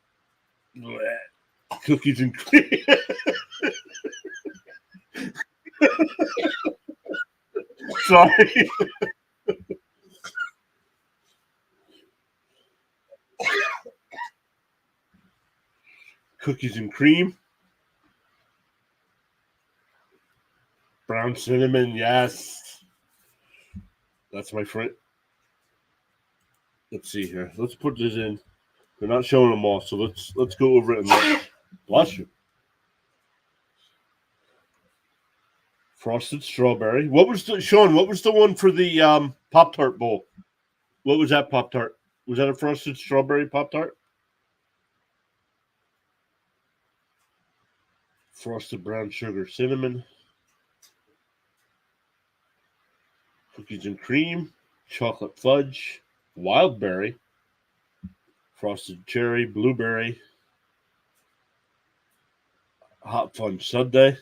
S1: bleh, cookies and cream. Sorry. Cookies and cream. Brown cinnamon, yes. That's my friend. Let's see here. Let's put this in. They're not showing them all, so let's go over it and look. Bless you. Frosted strawberry. What was the Sean? What was the one for the Pop-Tart bowl? What was that Pop-Tart? Was that a frosted strawberry Pop-Tart? Frosted brown sugar cinnamon. Cookies and cream. Chocolate fudge. Wild berry. Frosted cherry. Blueberry. Hot fudge sundae.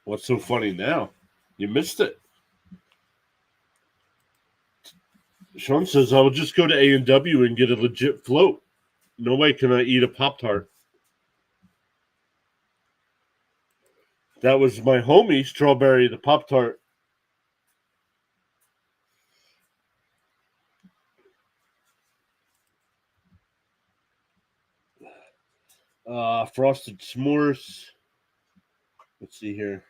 S1: What's so funny now? You missed it. Sean says I will just go to A&W and get a legit float. No way can I eat a Pop-Tart. That was my homie, Strawberry, the Pop-Tart. Frosted s'mores. Let's see here.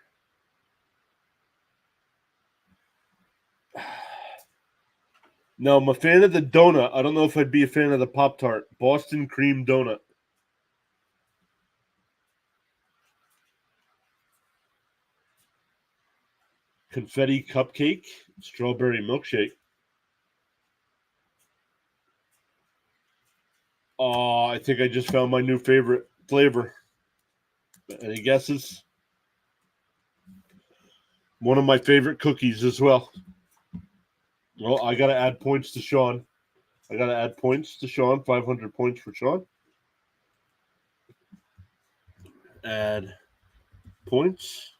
S1: No, I'm a fan of the donut. I don't know if I'd be a fan of the Pop-Tart. Boston cream donut. Confetti cupcake. Strawberry milkshake. Oh, I think I just found my new favorite flavor. Any guesses? One of my favorite cookies as well. Well, I got to add points to Sean. 500 points for Sean. Add points.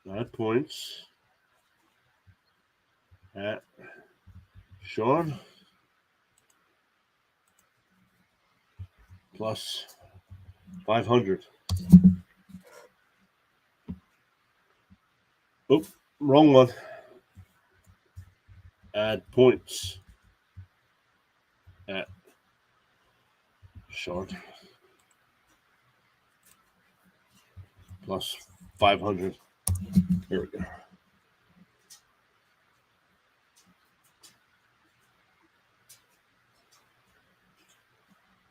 S1: Add points. At Sean. Plus 500. Oh, wrong one. Add points. At Sean. Plus 500. Here we go.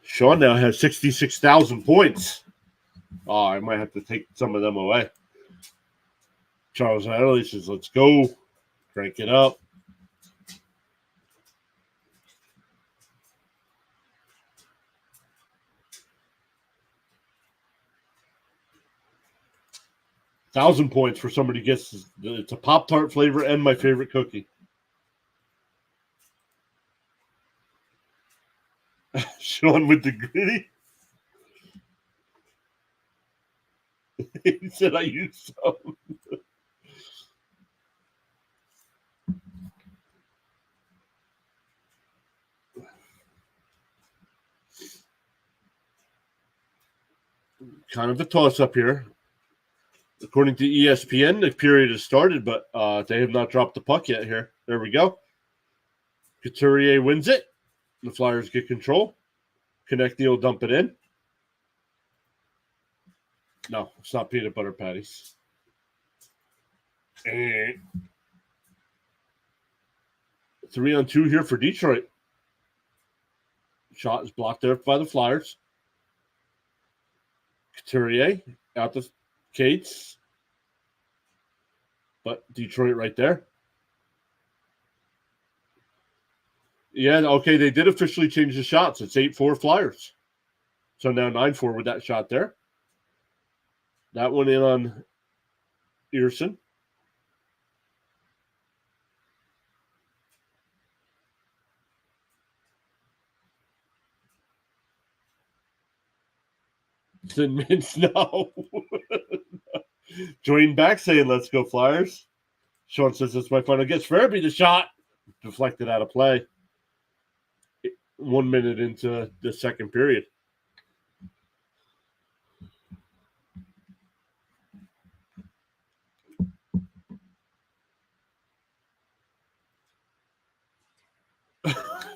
S1: Sean now has 66,000 points. Oh, I might have to take some of them away. Charles Adley says, let's go. Crank it up. Thousand points for somebody who gets it's a Pop-Tart flavor and my favorite cookie. Sean with the gritty. He said I used some. Kind of a toss-up here. According to ESPN, the period has started, but they have not dropped the puck yet here. There we go. Couturier wins it. The Flyers get control. Konechny will dump it in. No, it's not peanut butter patties. 3-on-2 here for Detroit. Shot is blocked there by the Flyers. Couturier out the Cates. But Detroit right there. Yeah, okay, they did officially change the shots. It's 8-4 Flyers. So now 9-4 with that shot there. That one in on Earson. Thin Mints, no. Join back saying, let's go Flyers. Sean says, it's my final guess. Farabee the shot. Deflected out of play. 1 minute into the second period.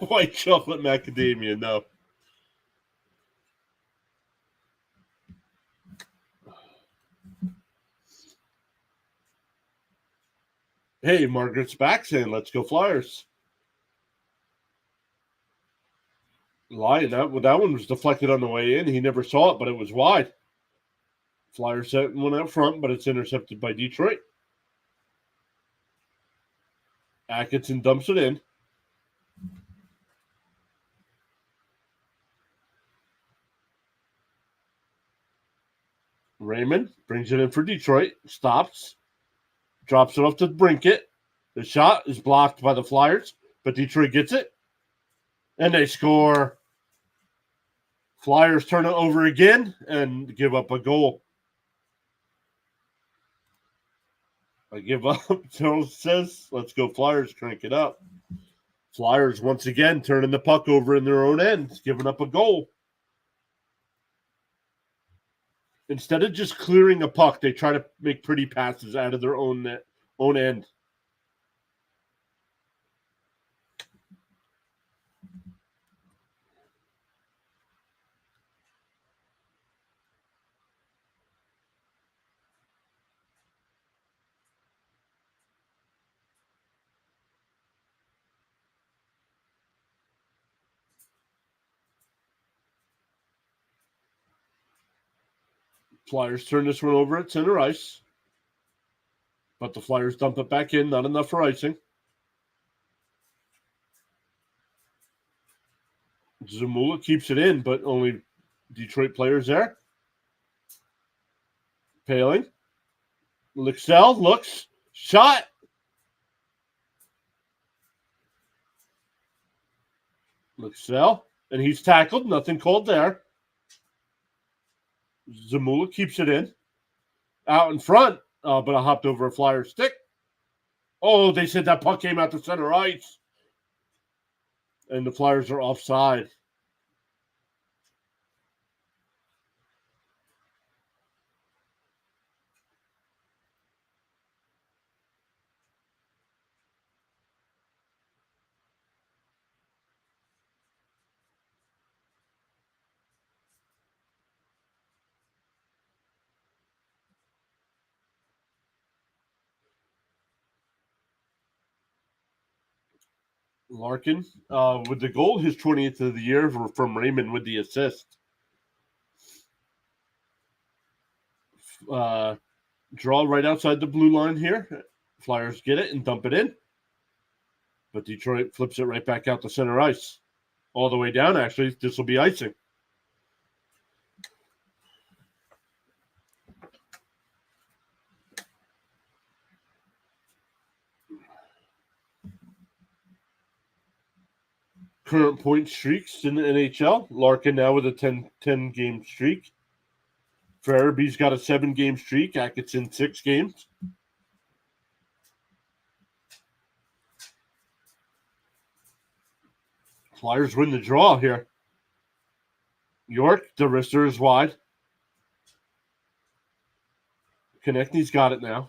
S1: White chocolate macadamia, no. Hey, Margaret's back saying, let's go Flyers. Lying, that one was deflected on the way in. He never saw it, but it was wide. Flyers set one out front, but it's intercepted by Detroit. Atkinson dumps it in. Raymond brings it in for Detroit. Stops. Drops it off to Brinkett. The shot is blocked by the Flyers, but Detroit gets it. And they score. Flyers turn it over again and give up a goal. I give up. Charles says, let's go Flyers, crank it up. Flyers once again turning the puck over in their own end, giving up a goal. Instead of just clearing a puck, they try to make pretty passes out of their own end. Flyers turn this one over at center ice. But the Flyers dump it back in. Not enough for icing. Zamula keeps it in, but only Detroit players there. Paling. Lixell looks. Shot. Lixell. And he's tackled. Nothing called there. Zamula keeps it in. Out in front. But I hopped over a Flyer stick. Oh, they said that puck came out to center ice. And the Flyers are offside. Larkin with the goal, his 20th of the year from Raymond with the assist. Draw right outside the blue line here. Flyers get it and dump it in. But Detroit flips it right back out to center ice. All the way down, actually. This will be icing. Current point streaks in the NHL. Larkin now with a 10 game streak. Farabee's got a 7-game streak. Atkinson 6 games. Flyers win the draw here. York, the wrister is wide. Konechny's got it now.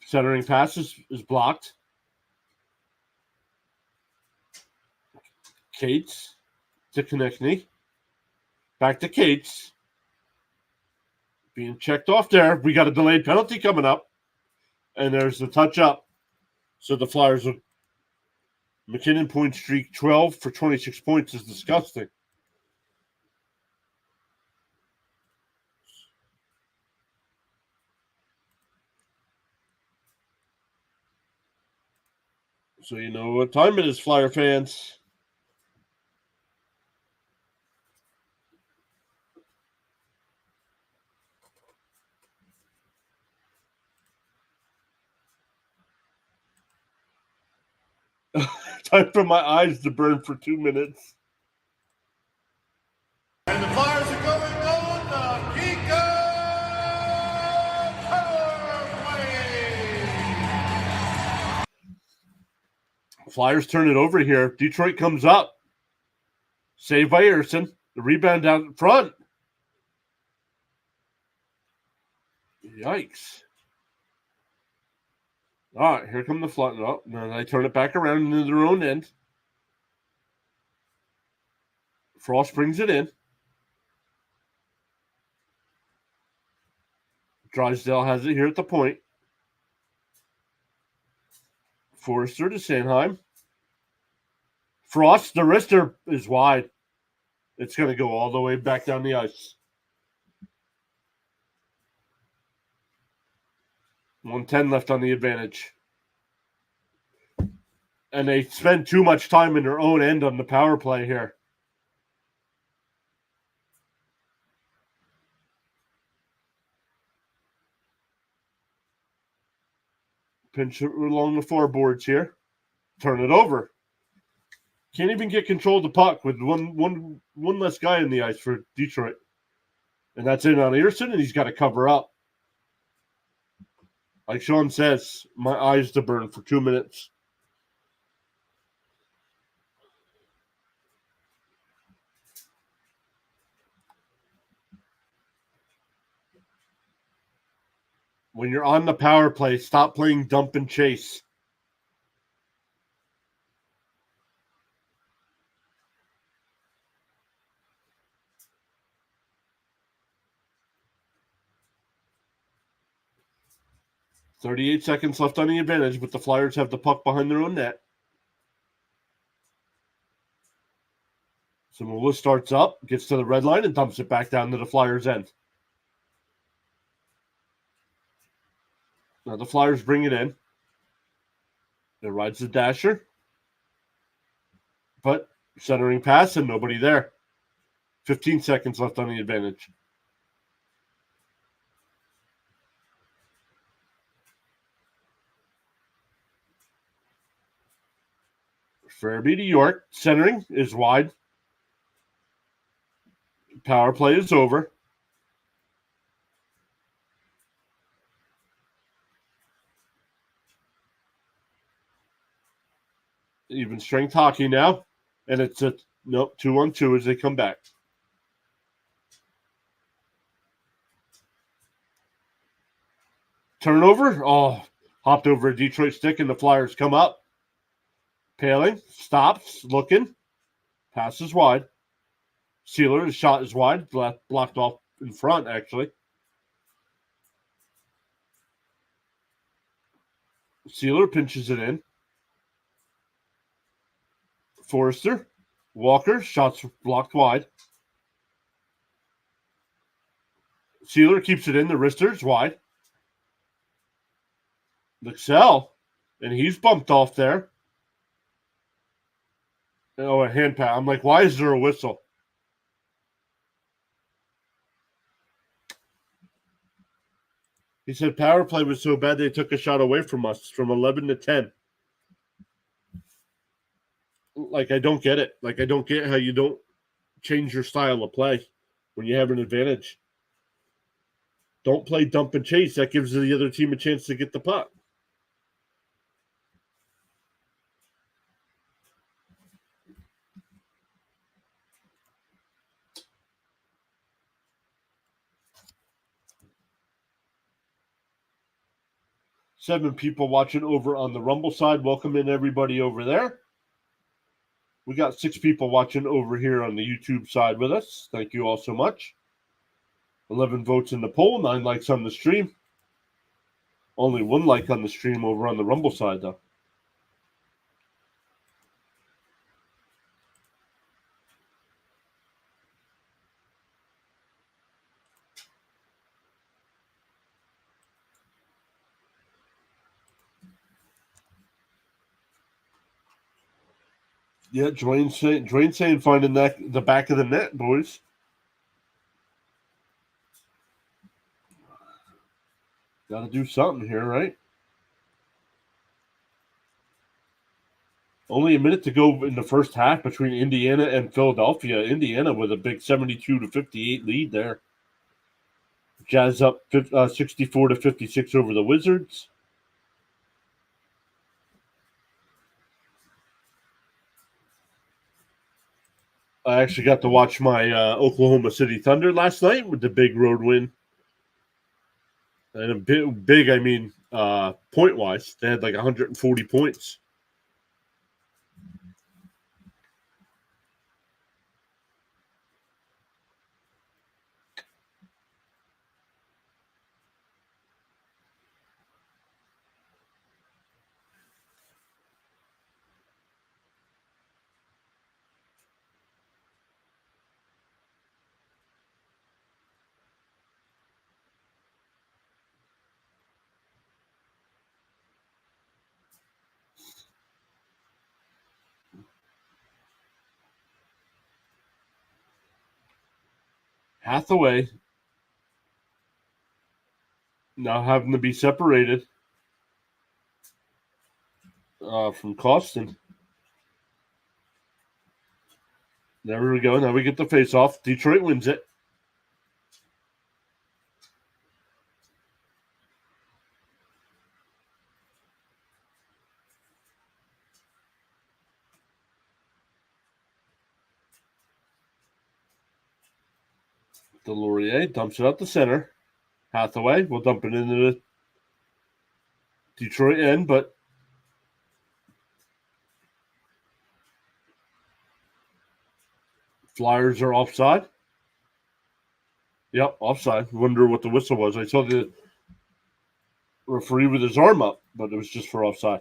S1: Centering pass is blocked. Cates to Konechny. Back to Cates. Being checked off there. We got a delayed penalty coming up. And there's the touch up. So the Flyers are McKinnon point streak 12 for 26 points is disgusting. So you know what time it is, Flyer fans. Time for my eyes to burn for 2 minutes.
S2: And the Flyers are going on the Kika Power Play.
S1: Flyers turn it over here. Detroit comes up. Saved by Ersson. The rebound down in front. Yikes. All right, here come the Flyers. Oh, now they turn it back around into their own end. Frost brings it in. Drysdale has it here at the point. Forrester to Sanheim. Frost, the wrister is wide. It's going to go all the way back down the ice. 1:10 left on the advantage. And they spend too much time in their own end on the power play here. Pinch it along the floorboards here. Turn it over. Can't even get control of the puck with one less guy in the ice for Detroit. And that's in on Ersson, and he's got to cover up. Like Sean says, my eyes to burn for 2 minutes. When you're on the power play, stop playing dump and chase. .38 seconds left on the advantage, but the Flyers have the puck behind their own net. Samula starts up, gets to the red line, and dumps it back down to the Flyers' end. Now the Flyers bring it in. It rides the dasher. But centering pass and nobody there. 15 seconds left on the advantage. Farabee to York. Centering is wide. Power play is over. Even strength hockey now. And it's a 2-on-2 as they come back. Turnover. Oh, hopped over a Detroit stick and the Flyers come up. Paling stops, looking. Passes wide. Sealer, his shot is wide. Blocked off in front, actually. Sealer pinches it in. Forrester. Walker, shots blocked wide. Sealer keeps it in. The wrister's wide. Lixell, and he's bumped off there. Oh, a hand pat. I'm like, why is there a whistle? He said power play was so bad they took a shot away from us from 11 to 10. Like, I don't get it. Like, I don't get how you don't change your style of play when you have an advantage. Don't play dump and chase. That gives the other team a chance to get the puck. Seven people watching over on the Rumble side. Welcome in everybody over there. We got 6 people watching over here on the YouTube side with us. Thank you all so much. 11 votes in the poll, 9 likes on the stream. Only 1 like on the stream over on the Rumble side, though. Yeah, Dwayne saying finding the back of the net, boys. Got to do something here, right? Only a minute to go in the first half between Indiana and Philadelphia. Indiana with a big 72-58 lead there. Jazz up 64-56 over the Wizards. I actually got to watch my Oklahoma City Thunder last night with the big road win. And a big, I mean, point-wise. They had like 140 points. Hathaway now having to be separated from Costin. There we go. Now we get the face-off. Detroit wins it. Delorier dumps it out the center. Hathaway will dump it into the Detroit end, but Flyers are offside. Yep, offside. Wonder what the whistle was. I saw the referee with his arm up, but it was just for offside.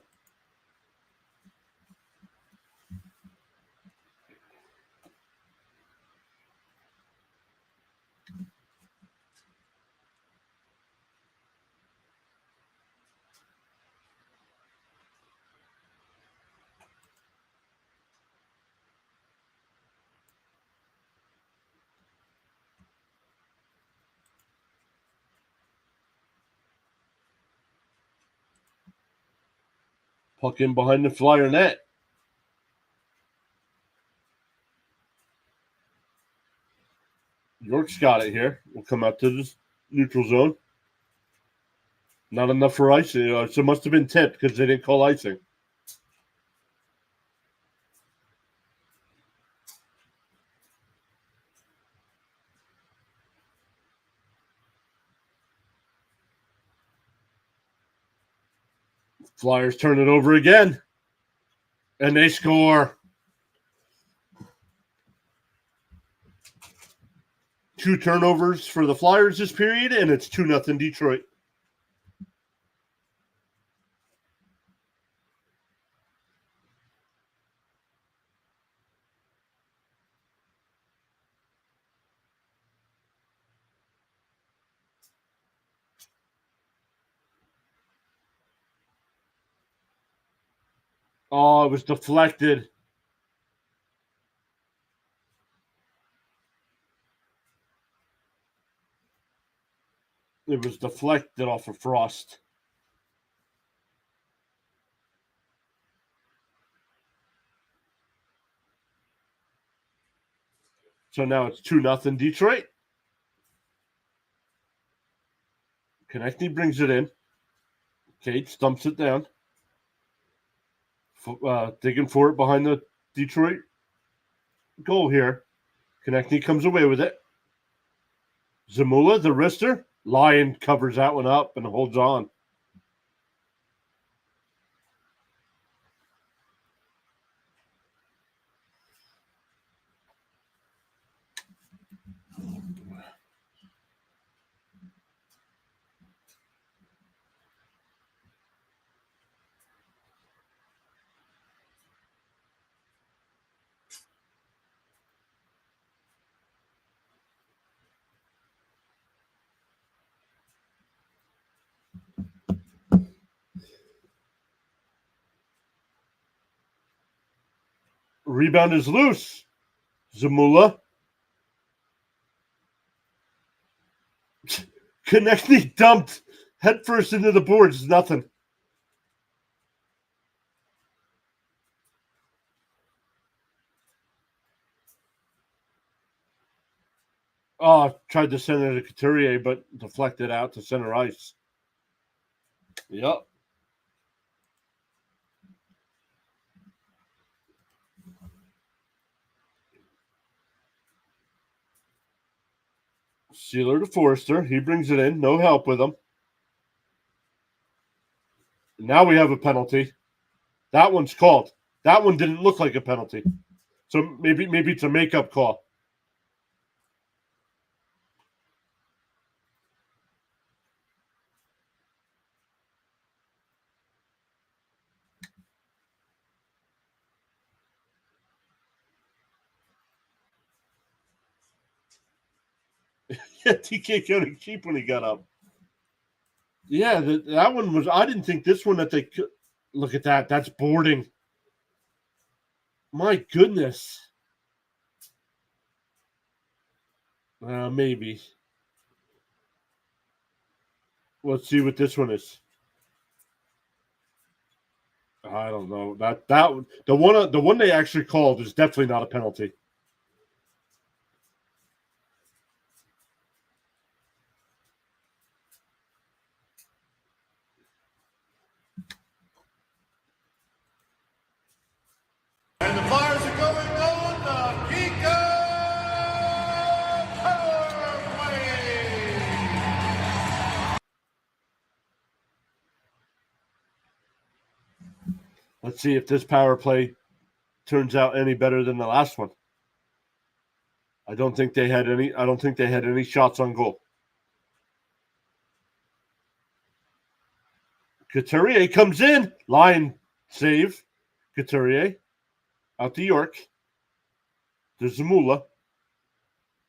S1: Puck in behind the Flyer net. York's got it here. We'll come out to the neutral zone. Not enough for icing. So it must have been tipped because they didn't call icing. Flyers turn it over again. And they score. 2 turnovers for the Flyers this period, and it's 2-0 Detroit. Oh, it was deflected. It was deflected off of Frost. So now it's 2-0 Detroit. Konechny brings it in. Cates dumps it down. Digging for it behind the Detroit goal here. Konechny comes away with it. Zamula, the wrister. Lyon covers that one up and holds on. Rebound is loose. Zamula. Konechny dumped headfirst into the boards. Nothing. Oh, tried to send it to Couturier, but deflected out to center ice. Yep. Sealer to Forrester. He brings it in. No help with him. Now we have a penalty. That one's called. That one didn't look like a penalty. So maybe it's a makeup call. Yeah, TK counted cheap when he got up. Yeah, that one was. I didn't think this one that they could. Look at that. That's boarding. My goodness. Maybe. Let's see what this one is. I don't know. That the one they actually called is definitely not a penalty.
S2: And the Flyers are going on the Kiko power play.
S1: Let's see if this power play turns out any better than the last one. I don't think they had any shots on goal. Couturier comes in. Line save. Couturier. Out to York. To Zamula.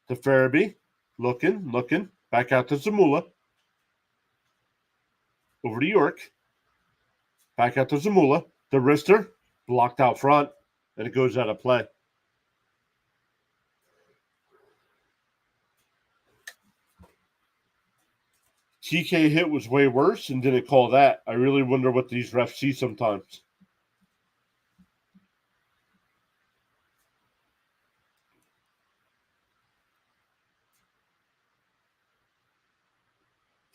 S1: To Farabee. Looking. Back out to Zamula. Over to York. Back out to Zamula. The wrister. Blocked out front. And it goes out of play. TK hit was way worse and didn't call that. I really wonder what these refs see sometimes.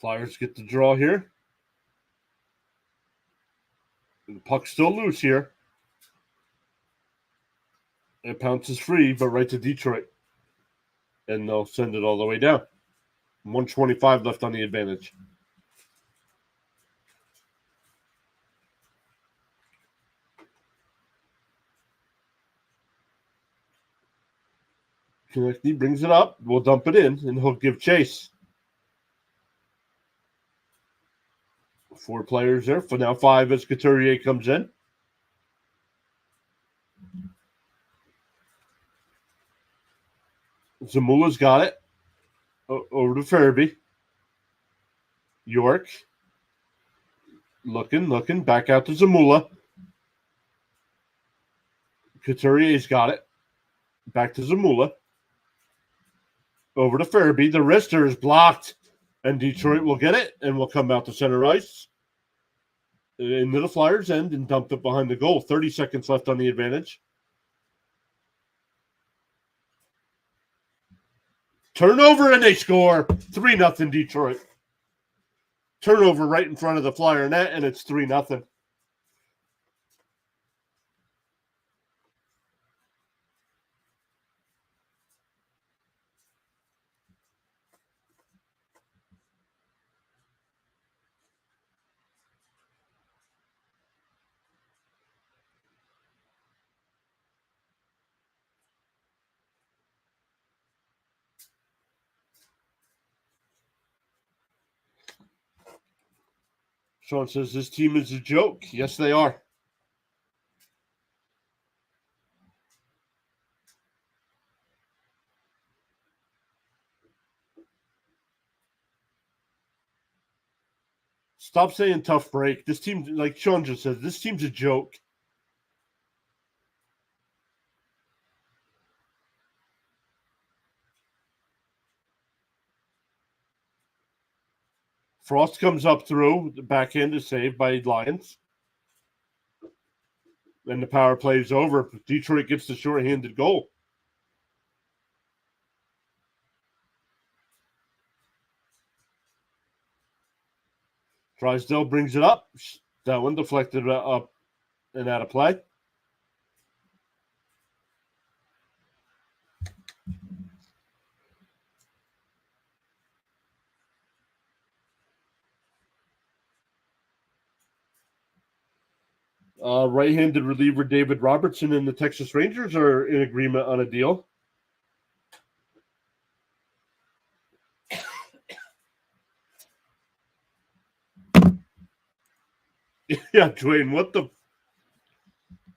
S1: Flyers get the draw here. The puck's still loose here. It pounces free, but right to Detroit. And they'll send it all the way down. 1:25 left on the advantage. Konechny brings it up. We'll dump it in, and he'll give chase. 4 players there. For now 5 as Couturier comes in. Zamula's got it. Over to Farabee. York. Looking. Back out to Zamula. Couturier's got it. Back to Zamula. Over to Farabee. The wrister is blocked. And Detroit will get it and will come out to center ice. Into the Flyers' end and dumped it behind the goal. 30 seconds left on the advantage. Turnover and they score. 3-0 Detroit. Turnover right in front of the Flyer net, and it's 3-0. Sean says this team is a joke. Yes, they are. Stop saying tough break. This team, like Sean just said, this team's a joke. Frost comes up through. The backhand is saved by Lions. Then the power play is over. Detroit gets the shorthanded goal. Drysdale brings it up. That one deflected up and out of play. Right-handed reliever David Robertson and the Texas Rangers are in agreement on a deal. Yeah, Dwayne, what the?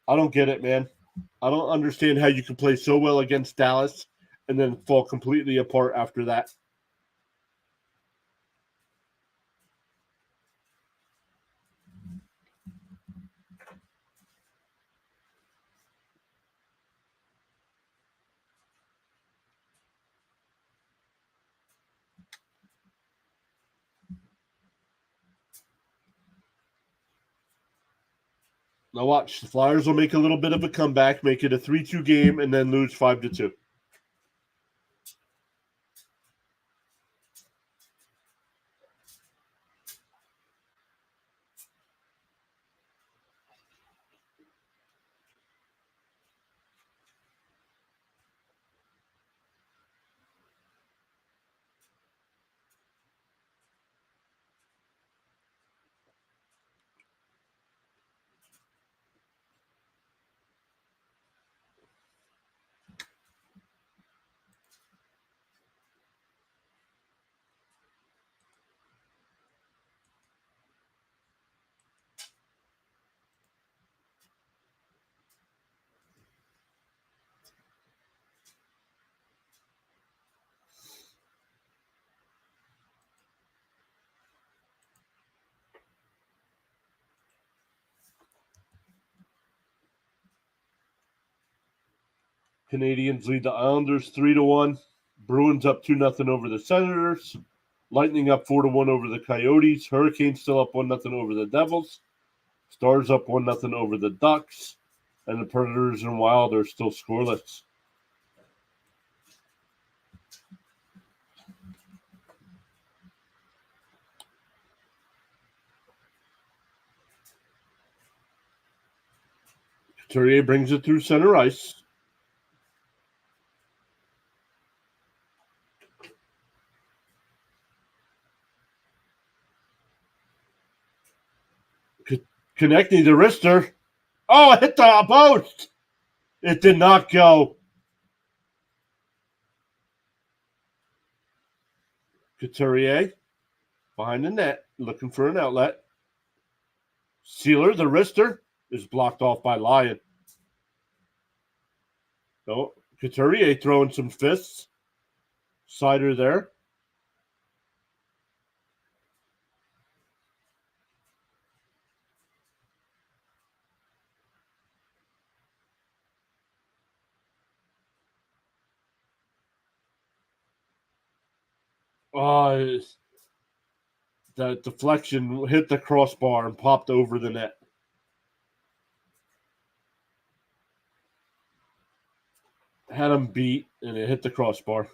S1: I don't get it, man. I don't understand how you can play so well against Dallas and then fall completely apart after that. Now watch, the Flyers will make a little bit of a comeback, make it a 3-2 game, and then lose 5-2. Canadians lead the Islanders 3-1. Bruins up 2-0 over the Senators. Lightning up 4-1 over the Coyotes. Hurricanes still up 1-0 over the Devils. Stars up 1-0 over the Ducks. And the Predators and Wild are still scoreless. Couturier brings it through center ice. Connecting to Rister. Oh, it hit the post. It did not go. Couturier behind the net, looking for an outlet. Sealer, the wrister, is blocked off by Lyon. No, Couturier throwing some fists. Sider there. Oh, that deflection hit the crossbar and popped over the net. Had him beat, and it hit the crossbar.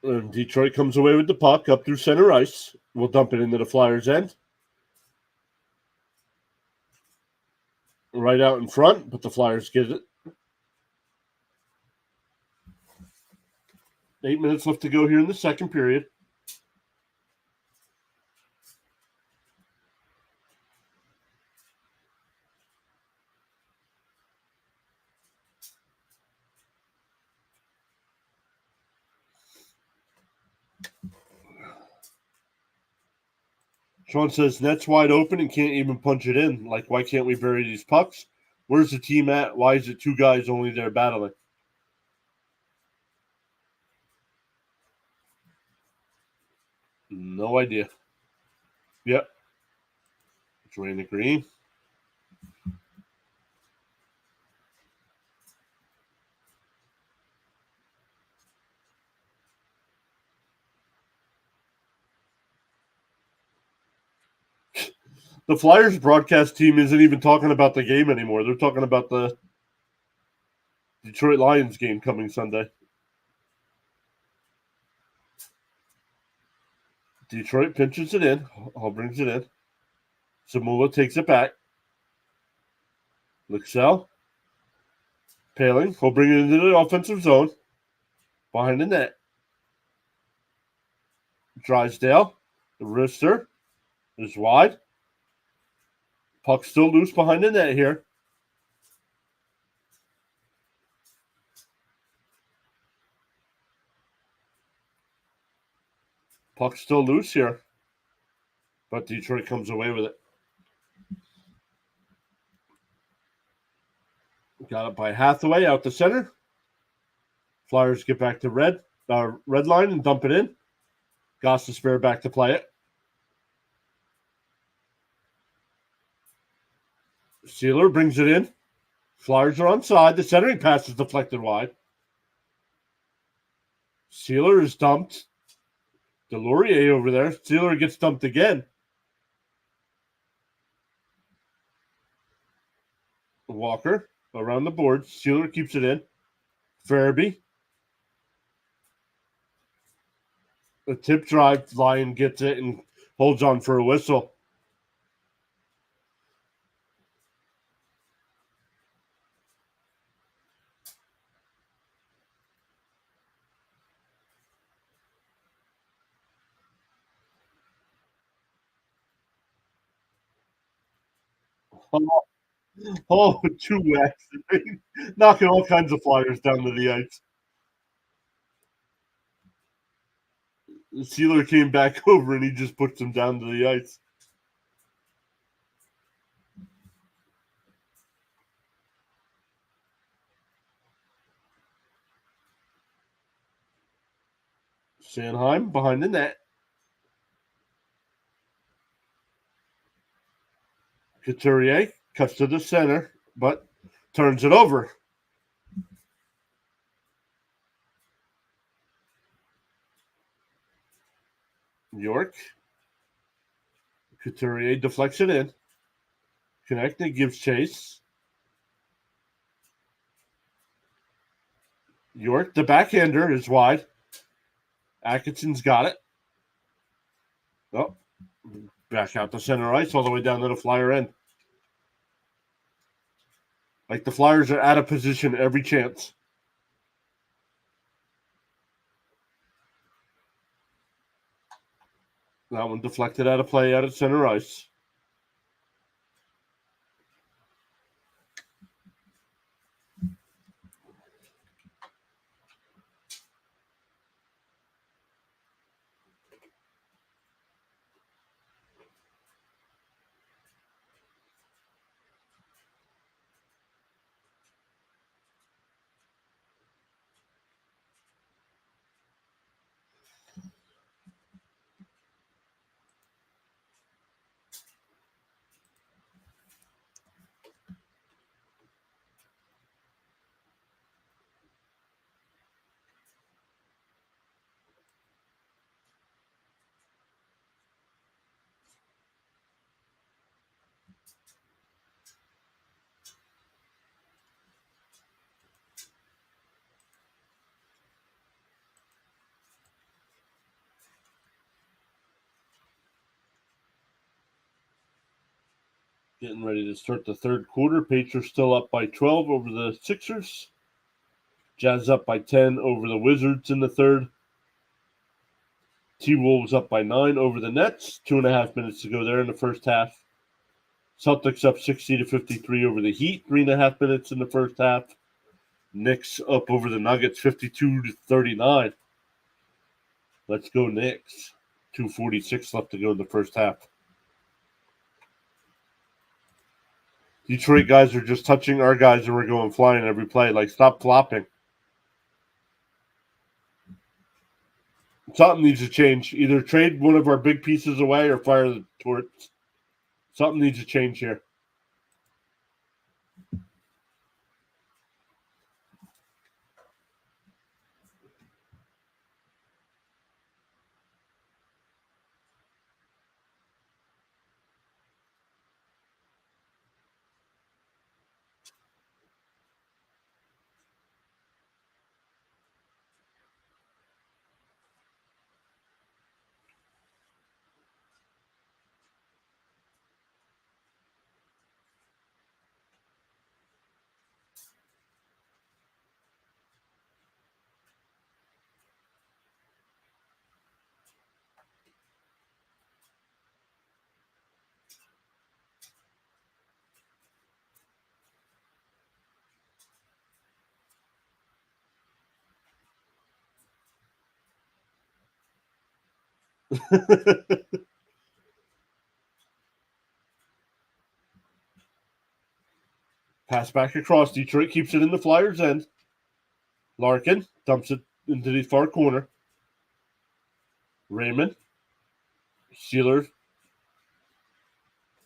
S1: And Detroit comes away with the puck up through center ice. We'll dump it into the Flyers' end. Right out in front, but the Flyers get it. 8 minutes left to go here in the second period. Sean says, net's wide open and can't even punch it in. Like, why can't we bury these pucks? Where's the team at? Why is it two guys only there battling? No idea. Yep. Joanna Green. The Flyers broadcast team isn't even talking about the game anymore. They're talking about the Detroit Lions game coming Sunday. Detroit pinches it in. Hall brings it in. Zamula takes it back. Lixell. Paling. He'll bring it into the offensive zone. Behind the net. Drysdale. The wrister is wide. Puck still loose behind the net here. Puck still loose here. But Detroit comes away with it. Got it by Hathaway out the center. Flyers get back to red line and dump it in. Goss to spare back to play it. Sealer brings it in. Flyers are onside. The centering pass is deflected wide. Sealer is dumped. Delorier over there. Sealer gets dumped again. Walker around the board. Sealer keeps it in. Farabee. The tip drive. Lyon gets it and holds on for a whistle. Oh, two whacks. Knocking all kinds of Flyers down to the ice. The Sealer came back over and he just puts them down to the ice. Sanheim behind the net. Couturier cuts to the center, but turns it over. York. Couturier deflects it in. Connected, gives chase. York, the backhander, is wide. Atkinson's got it. Oh, back out to center ice all the way down to the Flyer end. Like the Flyers are out of position every chance. That one deflected out of play out at center ice. Getting ready to start the third quarter. Patriots still up by 12 over the Sixers. Jazz up by 10 over the Wizards in the third. T-Wolves up by 9 over the Nets. 2.5 minutes to go there in the first half. Celtics up 60-53 over the Heat. 3.5 minutes in the first half. Knicks up over the Nuggets 52-39. Let's go Knicks. 2:46 left to go in the first half. Detroit guys are just touching our guys and we're going flying every play. Like, stop flopping. Something needs to change. Either trade one of our big pieces away or fire the torts. Something needs to change here. Pass back across. Detroit keeps it in the Flyers' end. Larkin dumps it into the far corner. Raymond. Sealer.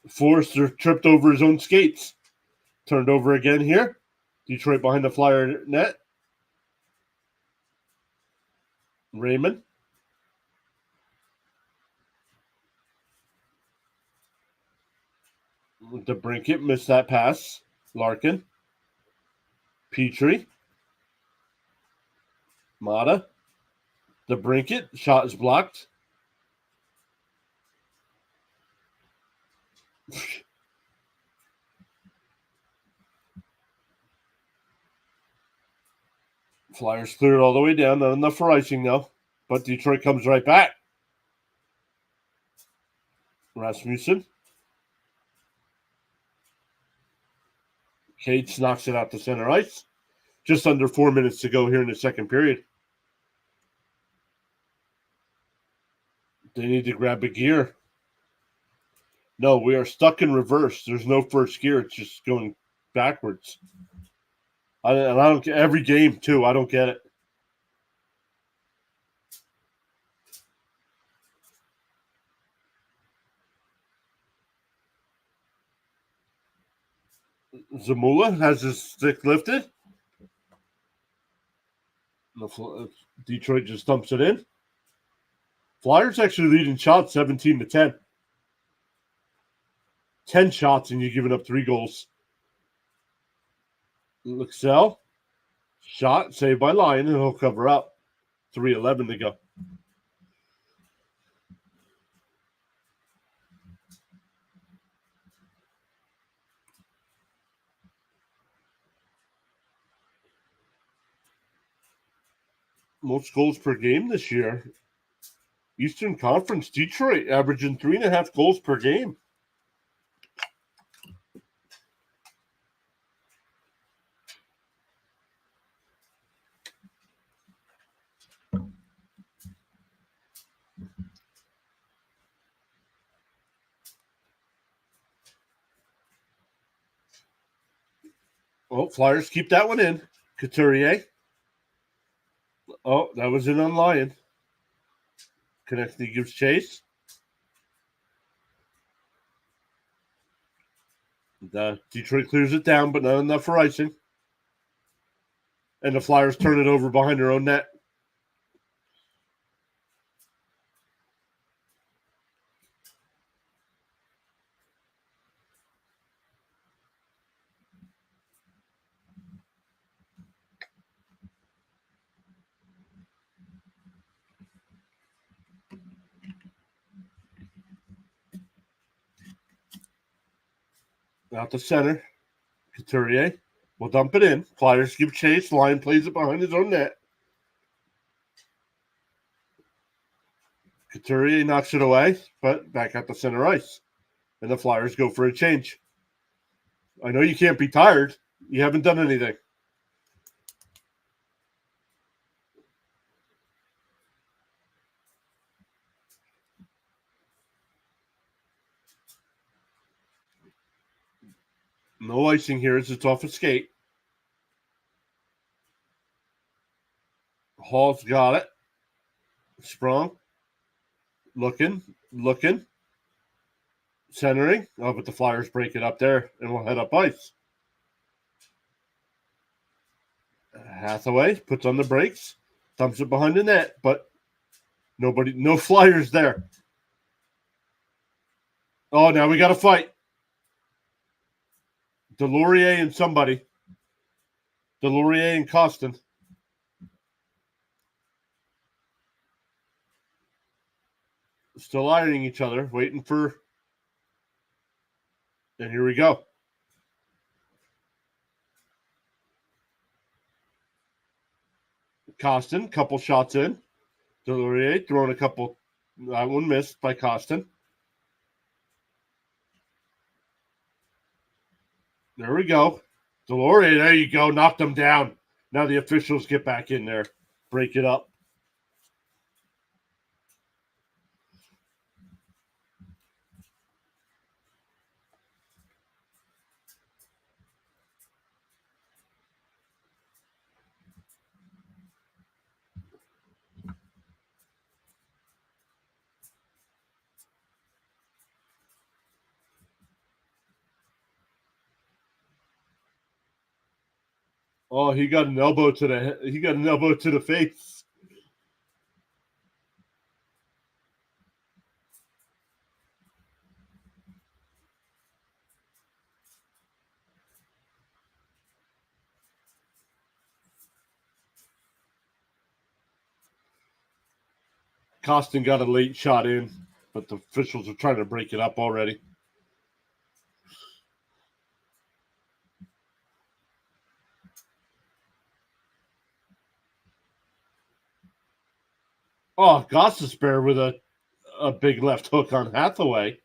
S1: Forrester tripped over his own skates. Turned over again here. Detroit behind the Flyer net. Raymond. DeBrincat missed that pass. Larkin. Petrie. Mata. DeBrincat. Shot is blocked. Flyers clear it all the way down. Not enough for icing, though. But Detroit comes right back. Rasmussen. Cates knocks it out to center ice. Just under 4 minutes to go here in the second period. They need to grab a gear. No, we are stuck in reverse. There's no first gear. It's just going backwards. I don't get every game, too. I don't get it. Zamula has his stick lifted. Detroit just dumps it in. Flyers actually leading shots 17-10. 10 shots and you're giving up 3 goals. Luxell. Shot saved by Lyon and he'll cover up. 3:11 to go. Most goals per game this year. Eastern Conference, Detroit averaging 3.5 goals per game. Oh, Flyers keep that one in. Couturier. Oh, that was in on Lyon. Konechny gives chase. Detroit clears it down, but not enough for icing. And the Flyers turn it over behind their own net. Out the center. Couturier will dump it in. Flyers give chase. Lyon plays it behind his own net. Couturier knocks it away, but back at the center ice. And the Flyers go for a change. I know you can't be tired. You haven't done anything. No icing here as it's off a skate. Hall's got it. Sprung. Looking. Centering. Oh, but the Flyers break it up there and we'll head up ice. Hathaway puts on the brakes. Dumps it behind the net, but no Flyers there. Oh, now we got to fight. Delorier and somebody. Delorier and Costin. Still ironing each other, waiting for... And here we go. Costin, couple shots in. Delorier throwing a couple... That one missed by Costin. There we go. Delorier, there you go. Knocked him down. Now the officials get back in there. Break it up. Oh, he got an elbow to the face. Costin got a late shot in, but the officials are trying to break it up already. Oh, Gossesbear with a big left hook on Hathaway.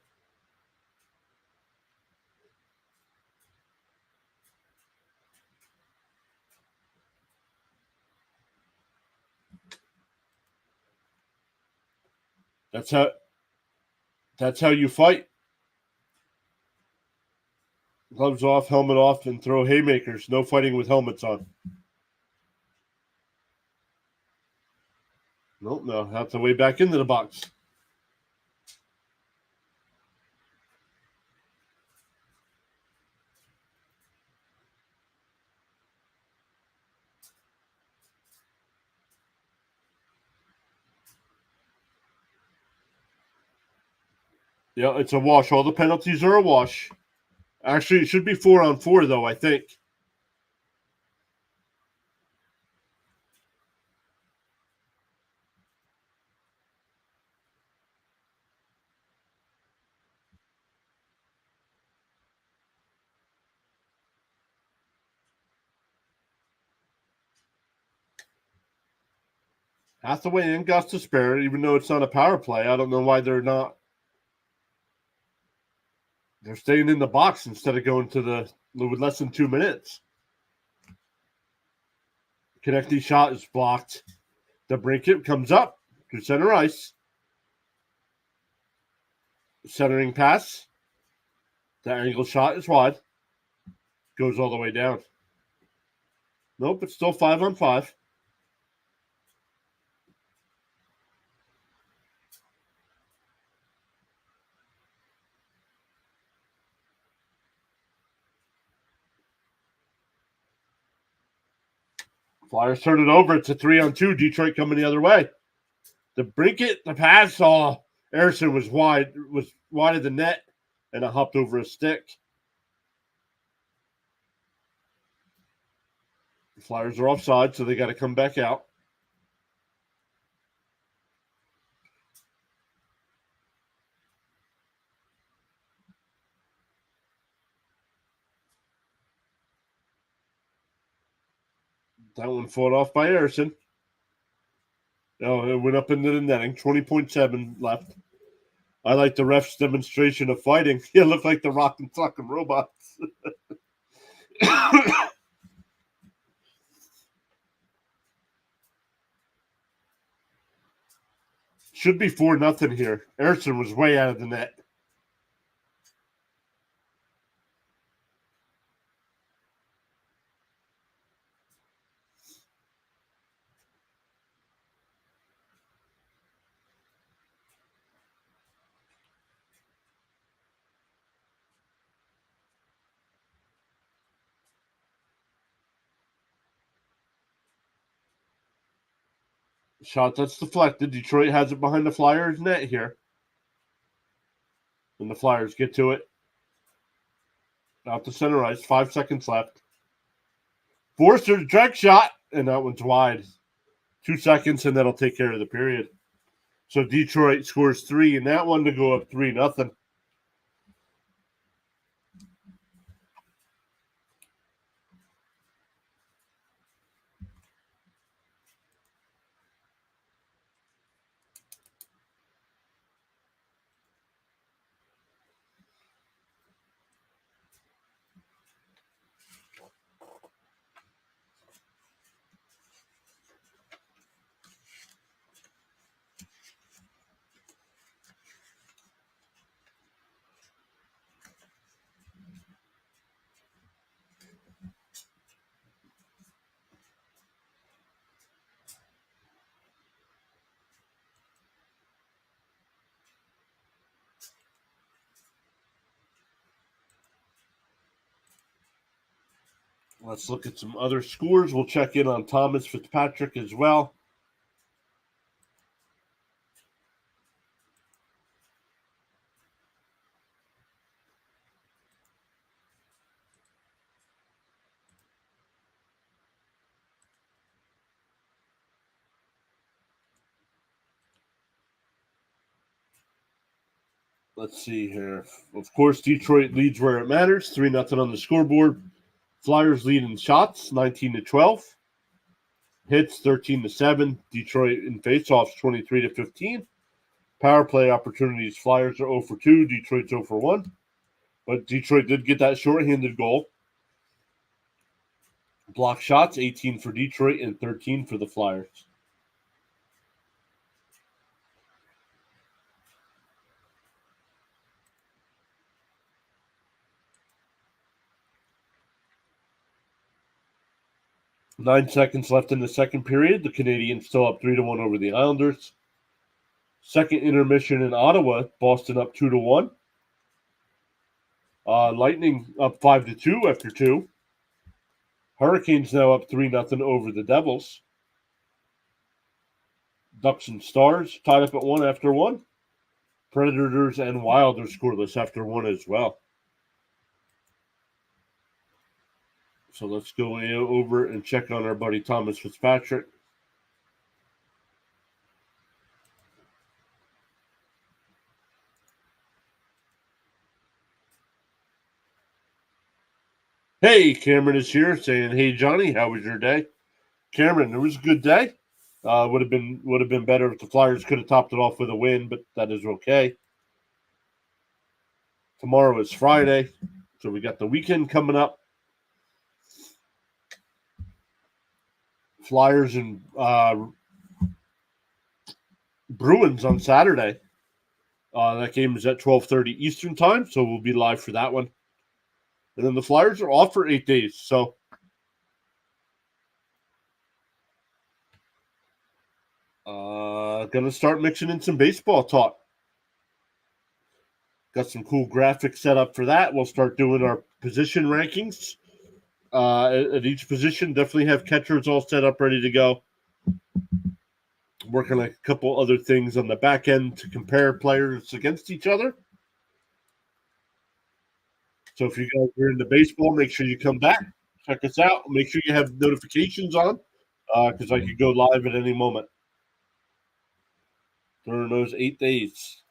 S1: That's how you fight. Gloves off, helmet off, and throw haymakers. No fighting with helmets on. Nope, no. Hathaway back into the box. Yeah, it's a wash. All the penalties are a wash. Actually, it should be 4-on-4, though, I think. Hathaway and Gossesbear, even though it's not a power play, I don't know why they're not. They're staying in the box instead of going to with less than 2 minutes. Connecting shot is blocked. The Brinket comes up to center ice. Centering pass. The angle shot is wide. Goes all the way down. Nope, it's still 5-on-5. Flyers turn it over. It's a 3-on-2. Detroit coming the other way. The Brinket, the pass, Harrison was wide of the net, and it hopped over a stick. The Flyers are offside, so they got to come back out. That one fought off by Harrison. Oh, it went up into the netting. 20.7 left. I like the ref's demonstration of fighting. You look like the Rock and Sock and Robots. Should be 4-0 here. Harrison was way out of the net. Shot that's deflected. Detroit has it behind the Flyers net here. And the Flyers get to it. Out to center ice. 5 seconds left. Forster's drag shot. And that one's wide. 2 seconds, and that'll take care of the period. So Detroit scores 3, and that one to go up 3-0. Let's look at some other scores. We'll check in on Thomas Fitzpatrick as well. Let's see here. Of course, Detroit leads where it matters. 3-0 on the scoreboard. Flyers lead in shots, 19-12. Hits, 13-7. Detroit in faceoffs, 23-15. Power play opportunities. Flyers are 0 for 2. Detroit's 0 for 1. But Detroit did get that shorthanded goal. Block shots, 18 for Detroit and 13 for the Flyers. Nine seconds left in the second period. The Canadiens still up 3-1 over the Islanders. Second intermission in Ottawa. Boston up 2-1. Lightning up 5-2 after 2. Hurricanes now up 3-0 over the Devils. Ducks and Stars tied up at 1 after 1. Predators and Wild are scoreless after 1 as well. So let's go over and check on our buddy Thomas Fitzpatrick. Hey, Cameron is here saying, "Hey Johnny, how was your day?" Cameron, it was a good day. Would have been better if the Flyers could have topped it off with a win, but that is okay. Tomorrow is Friday, so we got the weekend coming up. Flyers and Bruins on Saturday. That game is at 12:30 Eastern time, so we'll be live for that one. And then the Flyers are off for 8 days, so gonna start mixing in some baseball talk. Got some cool graphics set up for that. We'll start doing our position rankings. At each position, definitely have catchers all set up, ready to go. Working on a couple other things on the back end to compare players against each other. So if you guys are into baseball, make sure you come back, check us out. Make sure you have notifications on, because I could go live at any moment during those 8 days.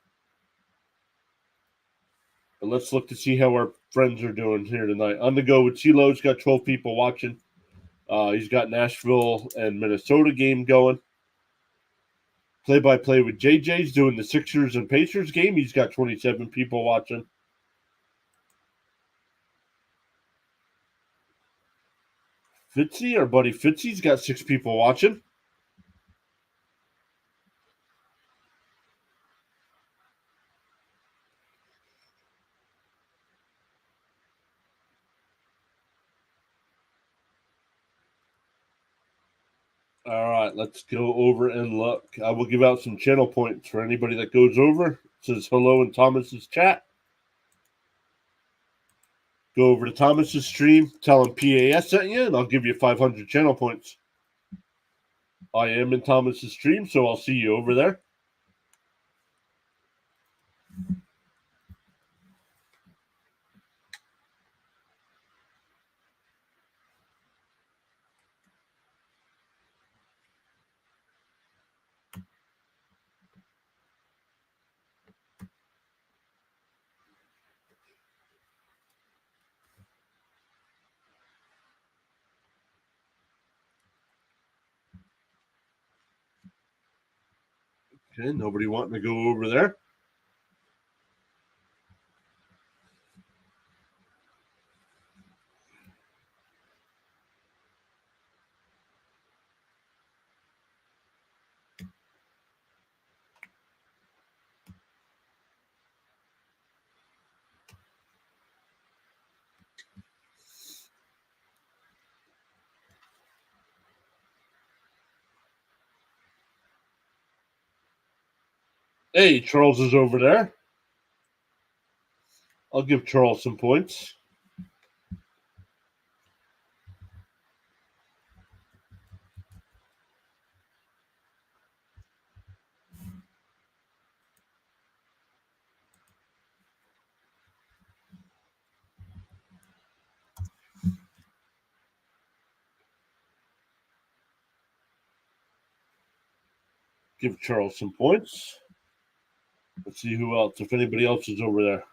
S1: But let's look to see how our friends are doing here tonight. On the go with Chilo's got 12 people watching. He's got Nashville and Minnesota game going. Play-by-play with JJ's doing the Sixers and Pacers game. He's got 27 people watching. Fitzy, our buddy Fitzy's got 6 people watching. All right, let's go over and look. I will give out some channel points for anybody that goes over. It says hello in Thomas's chat. Go over to Thomas's stream, tell him PAS sent you, and I'll give you 500 channel points. I am in Thomas's stream, so I'll see you over there. Okay, nobody wanting to go over there. Hey, Charles is over there. I'll give Charles some points. Give Charles some points. Let's see who else, if anybody else is over there.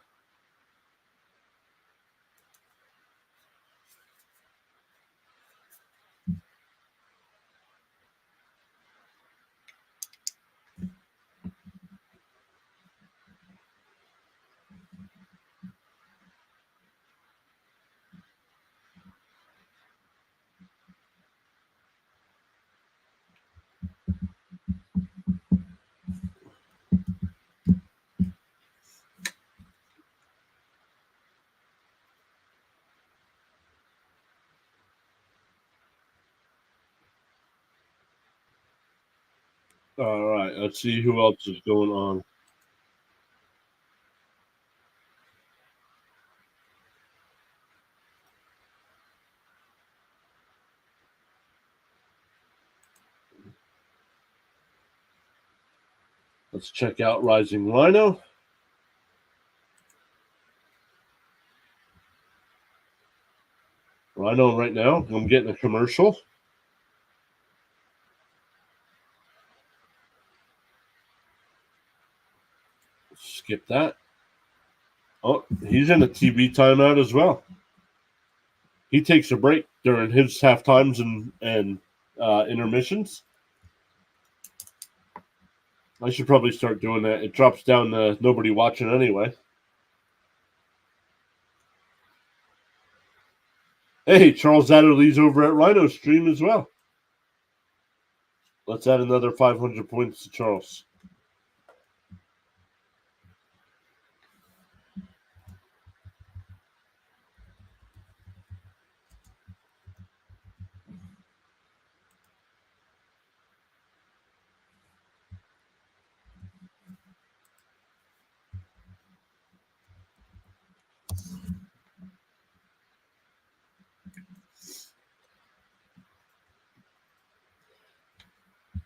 S1: All right, let's see who else is going on. Let's check out Rising Rhino. Rhino right now, I'm getting a commercial. Skip that. Oh, he's in a TV timeout as well. He takes a break during his half times and intermissions. I should probably start doing that. It drops down to nobody watching anyway. Hey, Charles Adderley's over at Rhino stream as well. Let's add another 500 points to Charles.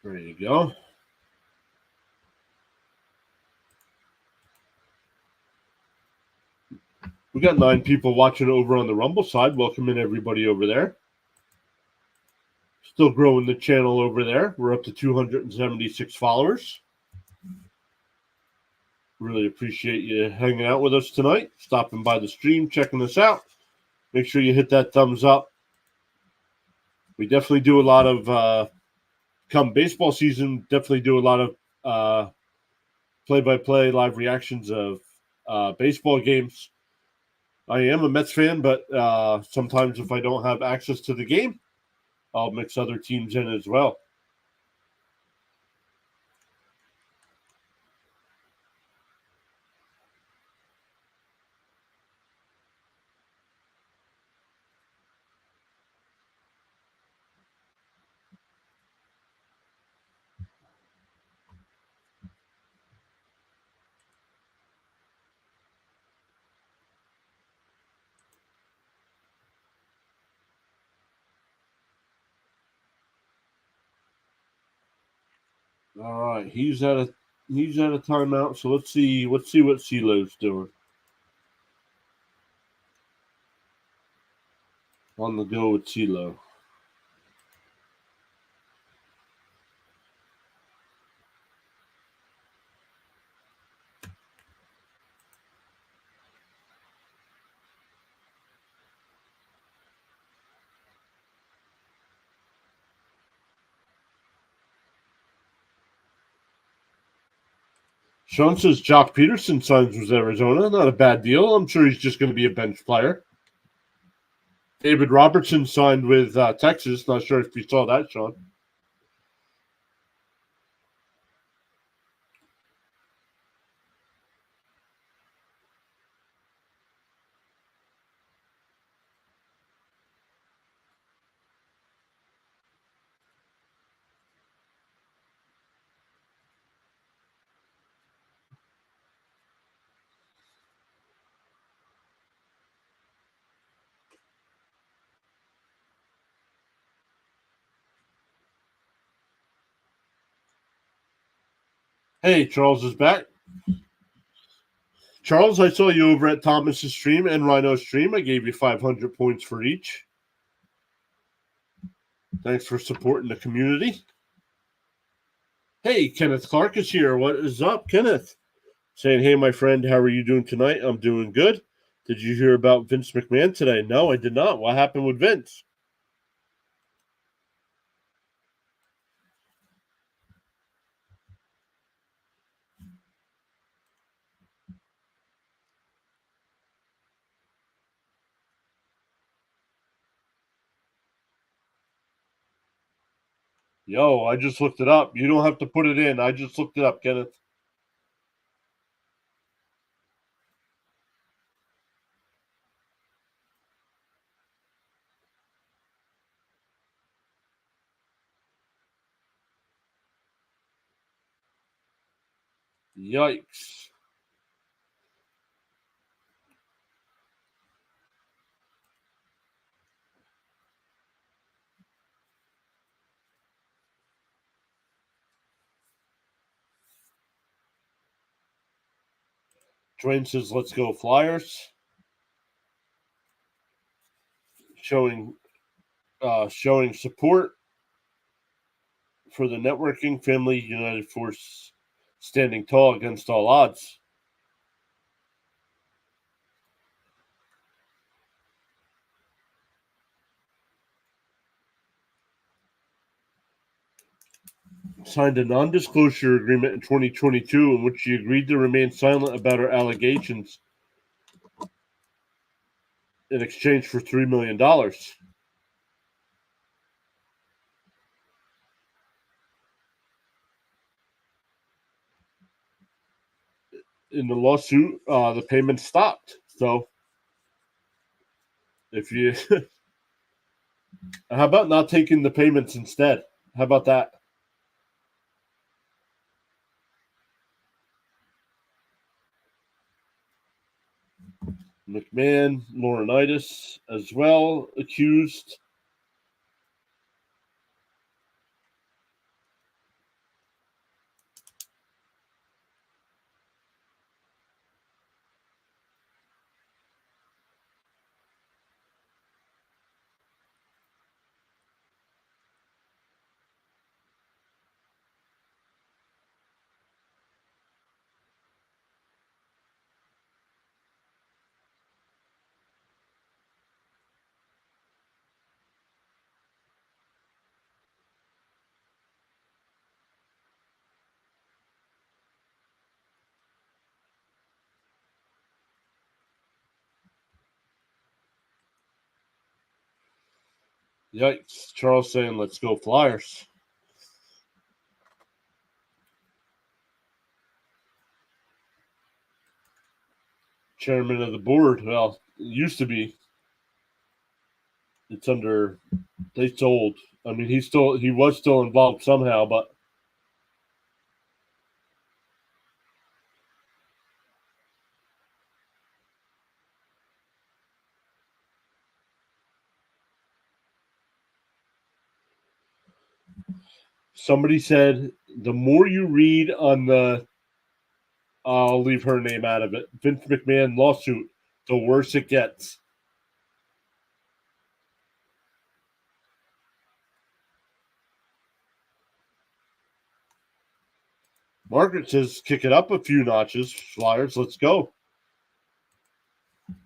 S1: There you go. We got 9 people watching over on the Rumble side. Welcome in everybody over there. Still growing the channel over there. We're up to 276 followers. Really appreciate you hanging out with us tonight, stopping by the stream, checking us out. Make sure you hit that thumbs up. We definitely do a lot of come baseball season. Definitely do a lot of play-by-play live reactions of baseball games. I am a Mets fan, but sometimes if I don't have access to the game, I'll mix other teams in as well. All right, he's at a timeout. So let's see what CeeLo's doing. On the go with CeeLo. Sean says Jock Peterson signs with Arizona. Not a bad deal. I'm sure he's just going to be a bench player. David Robertson signed with Texas. Not sure if you saw that, Sean. Hey, Charles is back. Charles, I saw you over at Thomas's stream and Rhino's stream. I gave you 500 points for each. Thanks for supporting the community. Hey, Kenneth Clark is here. What is up, Kenneth? Saying, hey, my friend, how are you doing tonight? I'm doing good. Did you hear about Vince McMahon today? No, I did not. What happened with Vince? Yo, I just looked it up. You don't have to put it in. I just looked it up, Kenneth. Yikes. Dwayne says, let's go Flyers. Showing support for the networking family united force standing tall against all odds. Signed a non-disclosure agreement in 2022 in which she agreed to remain silent about her allegations in exchange for $3 million. In the lawsuit, the payment stopped. So if you how about not taking the payments instead? How about that? McMahon, Laurinaitis as well accused. Yikes. Charles saying, let's go Flyers. Chairman of the board. Well, it used to be. It's under. They sold. I mean, he was still involved somehow, but somebody said the more you read on the, I'll leave her name out of it, Vince McMahon lawsuit, the worse it gets. Margaret says, kick it up a few notches, Flyers. Let's go.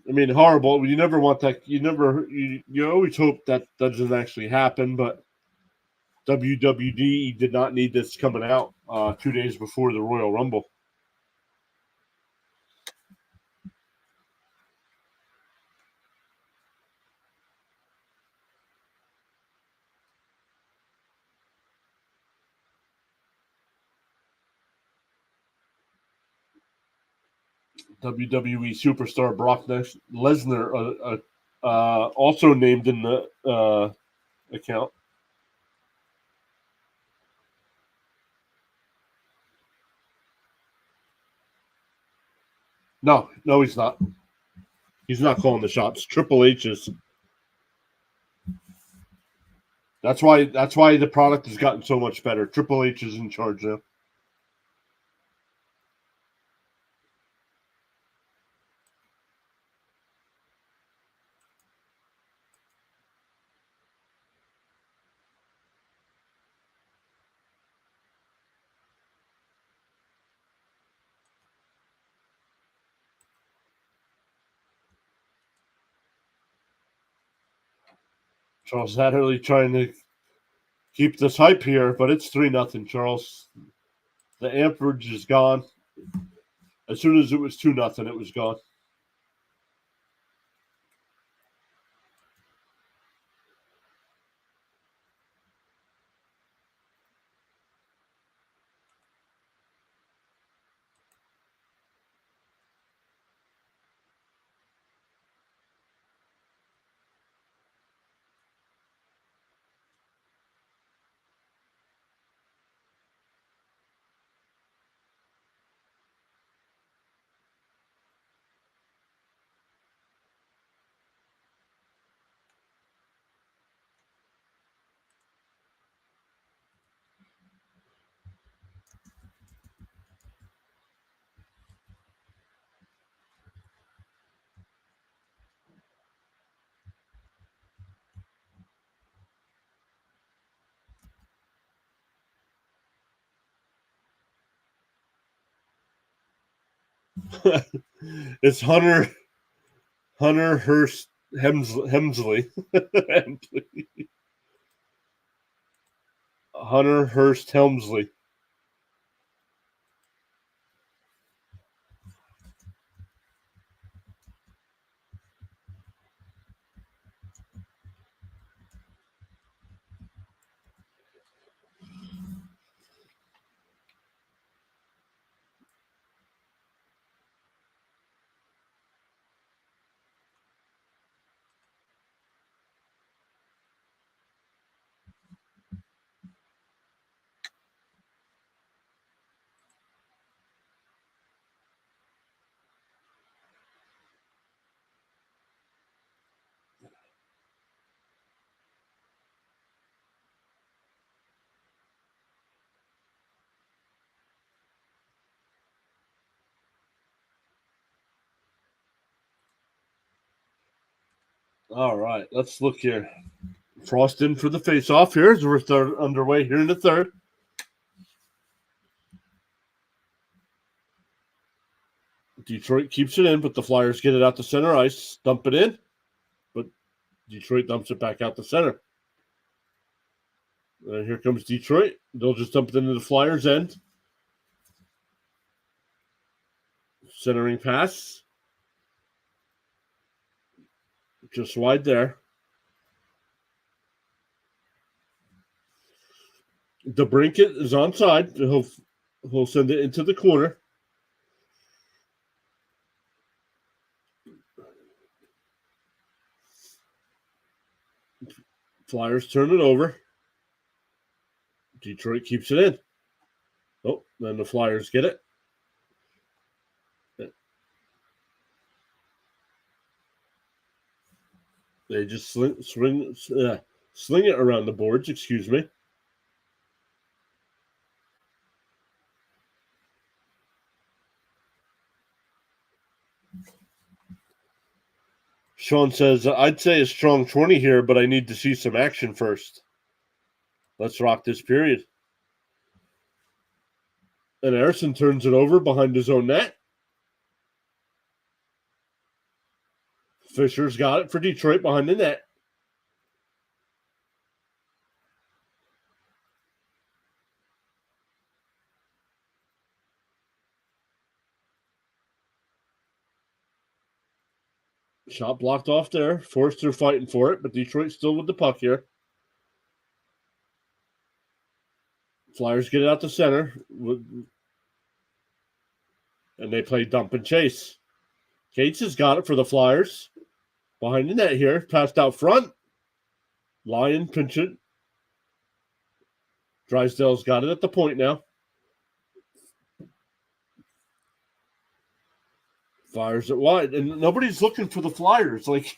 S1: I mean, horrible. You never want that. You always hope that doesn't actually happen, but WWE did not need this coming out 2 days before the Royal Rumble. WWE superstar Brock Lesnar also named in the account. No, he's not. He's not calling the shots. Triple H is. That's why the product has gotten so much better. Triple H is in charge now. Charles Hatterley trying to keep this hype here, but it's 3-0, Charles. The amperage is gone. As soon as it was 2-0, it was gone. It's Hunter Hurst Hemsley. Hunter Hurst Helmsley. All right, let's look here. Frost in for the face-off here as we're underway here in the third. Detroit keeps it in, but the Flyers get it out to center ice, dump it in, but Detroit dumps it back out to center. And here comes Detroit. They'll just dump it into the Flyers' end. Centering pass. Just wide there. DeBrincat is onside. He'll send it into the corner. Flyers turn it over. Detroit keeps it in. Oh, then the Flyers get it. They just sling it around the boards, excuse me. Sean says, I'd say a strong 20 here, but I need to see some action first. Let's rock this period. And Harrison turns it over behind his own net. Fisher's got it for Detroit behind the net. Shot blocked off there. Forster fighting for it, but Detroit still with the puck here. Flyers get it out the center. And they play dump and chase. Cates has got it for the Flyers. Behind the net here. Passed out front. Lyon pinch it. Drysdale's got it at the point now. Fires it wide. And nobody's looking for the Flyers. Like,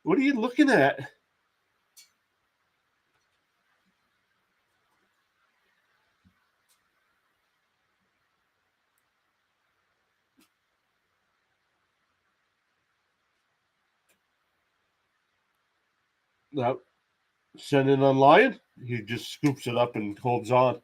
S1: what are you looking at? Now, send in on Lyon. He just scoops it up and holds on.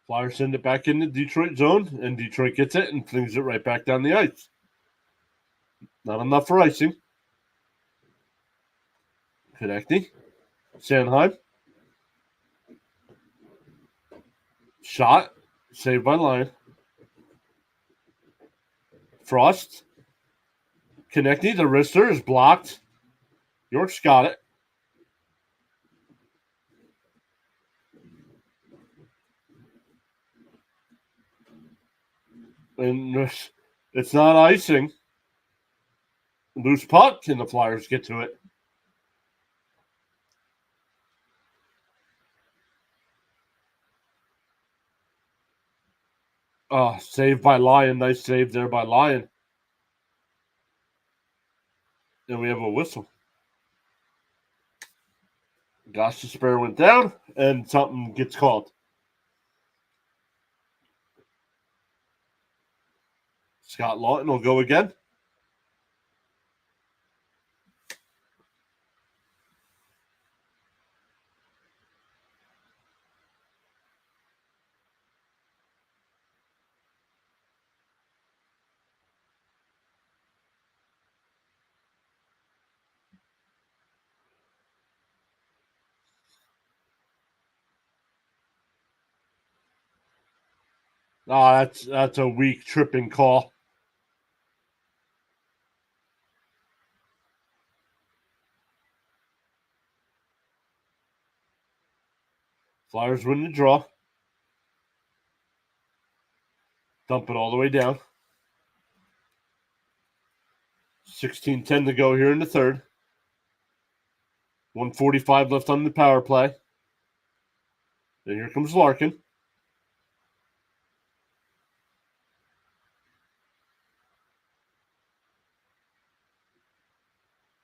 S1: Flyers send it back in the Detroit zone, and Detroit gets it and flings it right back down the ice. Not enough for icing. Connecting. Sanheim. Shot. Saved by Lyon. Frost. Connecting. The wrister is blocked. York's got it. And it's not icing. Loose puck, and the Flyers get to it. Oh, saved by Lyon. Nice save there by Lyon. And we have a whistle. Gosh, the spare went down, and something gets called. Scott Lawton will go again. Oh, that's a weak tripping call. Flyers win the draw. Dump it all the way down. 16-10 to go here in the third. 1:45 left on the power play. And here comes Larkin.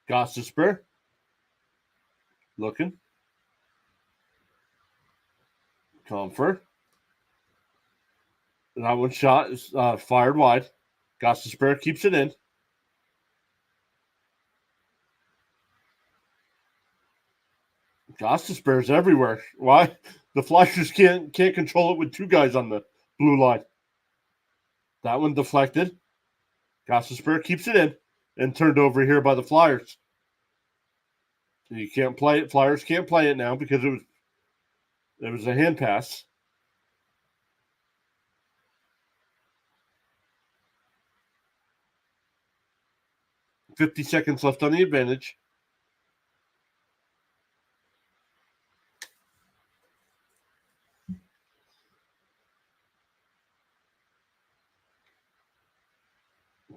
S1: Gostisper. Looking. Comfort. That one shot is fired wide. Gostisbehere keeps it in. Gostisbehere's everywhere. Why? The Flyers can't control it with two guys on the blue line. That one deflected. Gostisbehere keeps it in and turned over here by the Flyers. You can't play it. Flyers can't play it now because it was a hand pass. $50 seconds left on the advantage.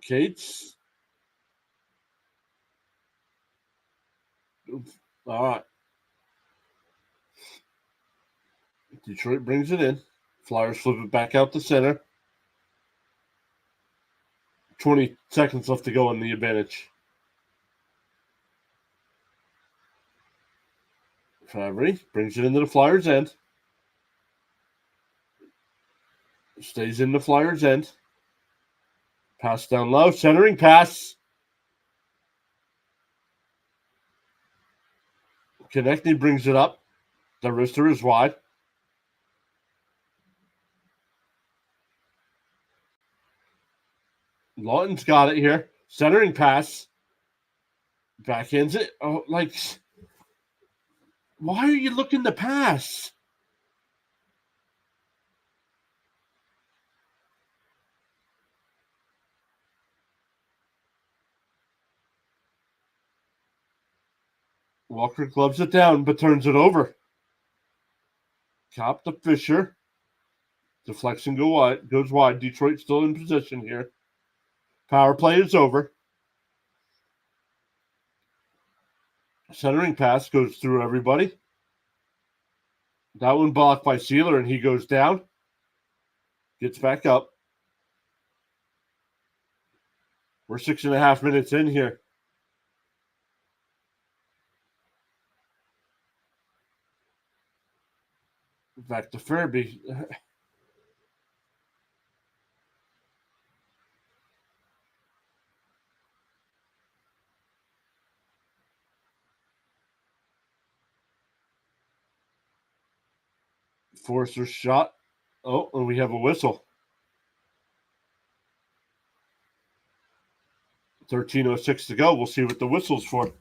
S1: Cates. All right. Detroit brings it in. Flyers flip it back out the center. 20 seconds left to go on the advantage. Favre brings it into the Flyers' end. Stays in the Flyers' end. Pass down low. Centering pass. Konechny brings it up. The wrister is wide. Lawton's got it here. Centering pass. Backhands it. Oh, like, why are you looking to pass? Walker gloves it down, but turns it over. Cop to Fisher. Deflection goes wide. Detroit still in position here. Power play is over. Centering pass goes through everybody. That one blocked by Sealer, and he goes down. Gets back up. We're 6.5 minutes in here. Back to Furby. Forcer's shot. Oh, and we have a whistle. 13:06 to go. We'll see what the whistle's for.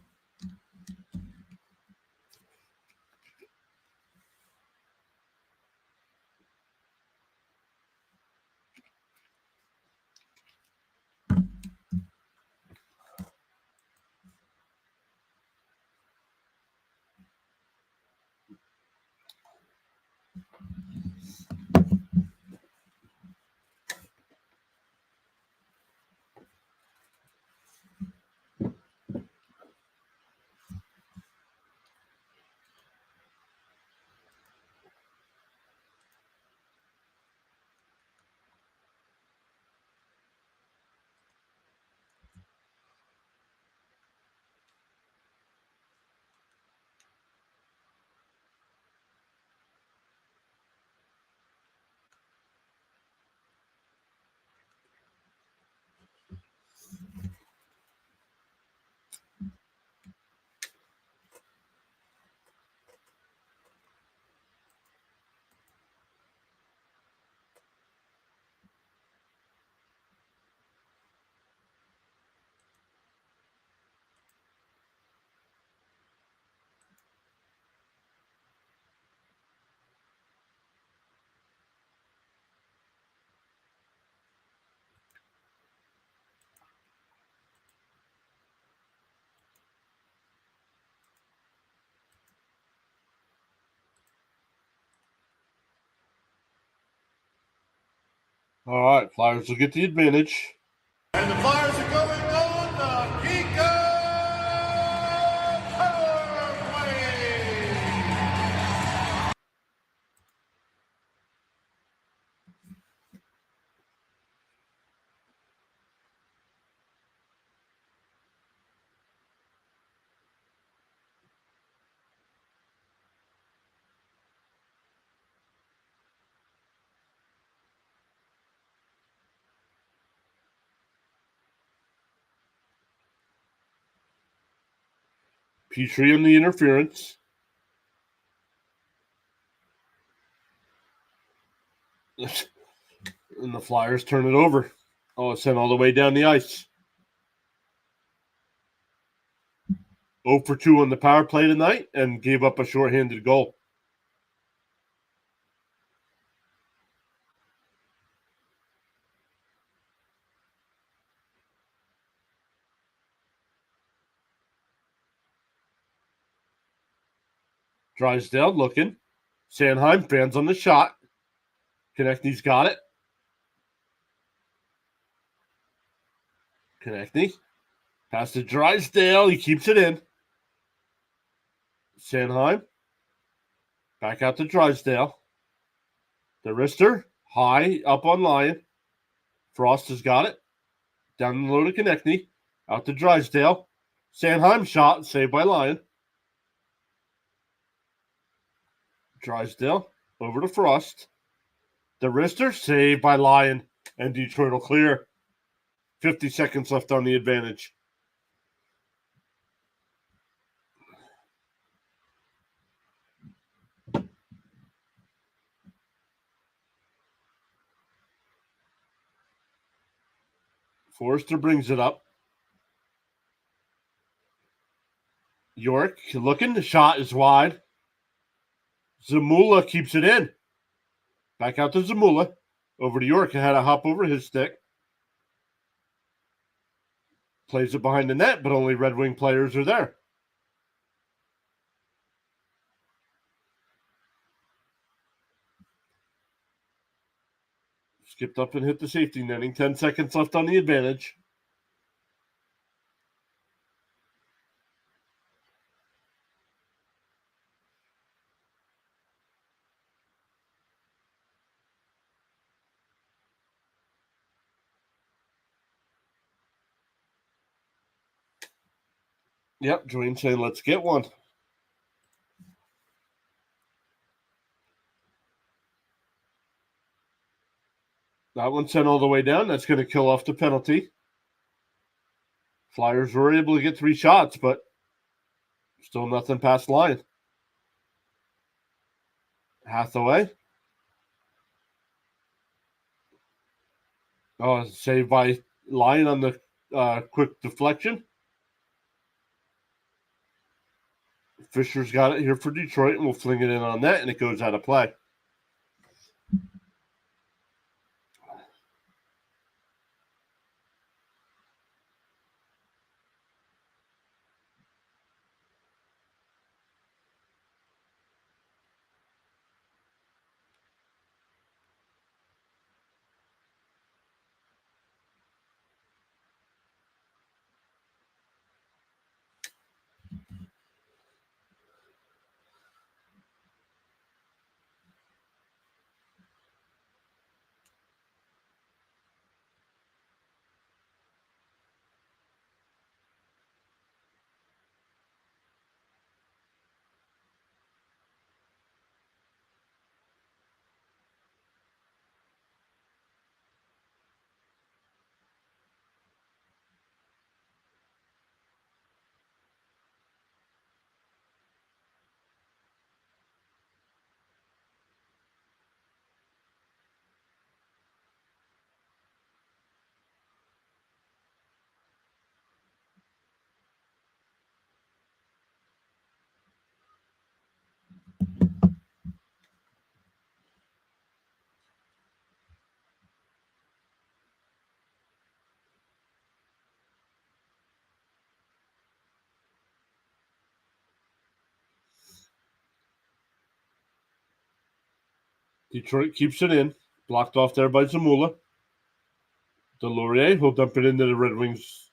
S1: All right, Flyers will get the advantage.
S2: And the Flyers are going on the Pico Power Play.
S1: Petrie in the interference. And the Flyers turn it over. Oh, it's sent all the way down the ice. 0 for 2 on the power play tonight and gave up a shorthanded goal. Drysdale looking. Sanheim fans on the shot. Konechny's got it. Konechny. Pass to Drysdale. He keeps it in. Sanheim. Back out to Drysdale. The wrister. High up on Lyon. Frost has got it. Down the low to Konechny. Out to Drysdale. Sanheim shot. Saved by Lyon. Drysdale. Over to Frost. The wrister. Saved by Lyon. And Detroit will clear. 50 seconds left on the advantage. Forrester brings it up. York looking. The shot is wide. Zamula keeps it in. Back out to Zamula. Over to York. Had a hop over his stick. Plays it behind the net, but only Red Wing players are there. Skipped up and hit the safety netting. 10 seconds left on the advantage. Yep, Dwayne saying, let's get one. That one sent all the way down. That's going to kill off the penalty. Flyers were able to get 3 shots, but still nothing past line. Hathaway. Oh, saved by Lyon on the quick deflection. Fisher's got it here for Detroit, and we'll fling it in on that, and it goes out of play. Detroit keeps it in. Blocked off there by Zamula. Delorier will dump it into the Red Wings.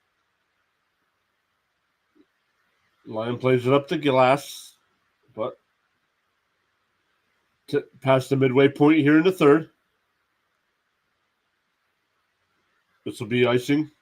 S1: Lyon plays it up the glass, but past the midway point here in the third. This will be icing.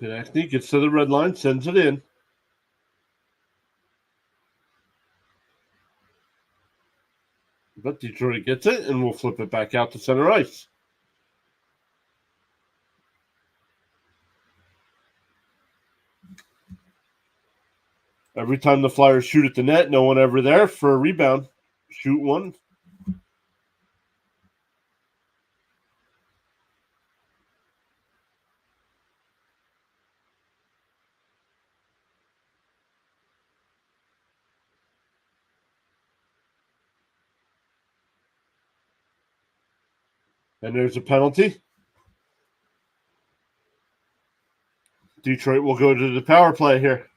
S1: Konechny gets to the red line, sends it in. But Detroit gets it, and we'll flip it back out to center ice. Every time the Flyers shoot at the net, no one ever there for a rebound. Shoot one. And there's a penalty. Detroit will go to the power play here.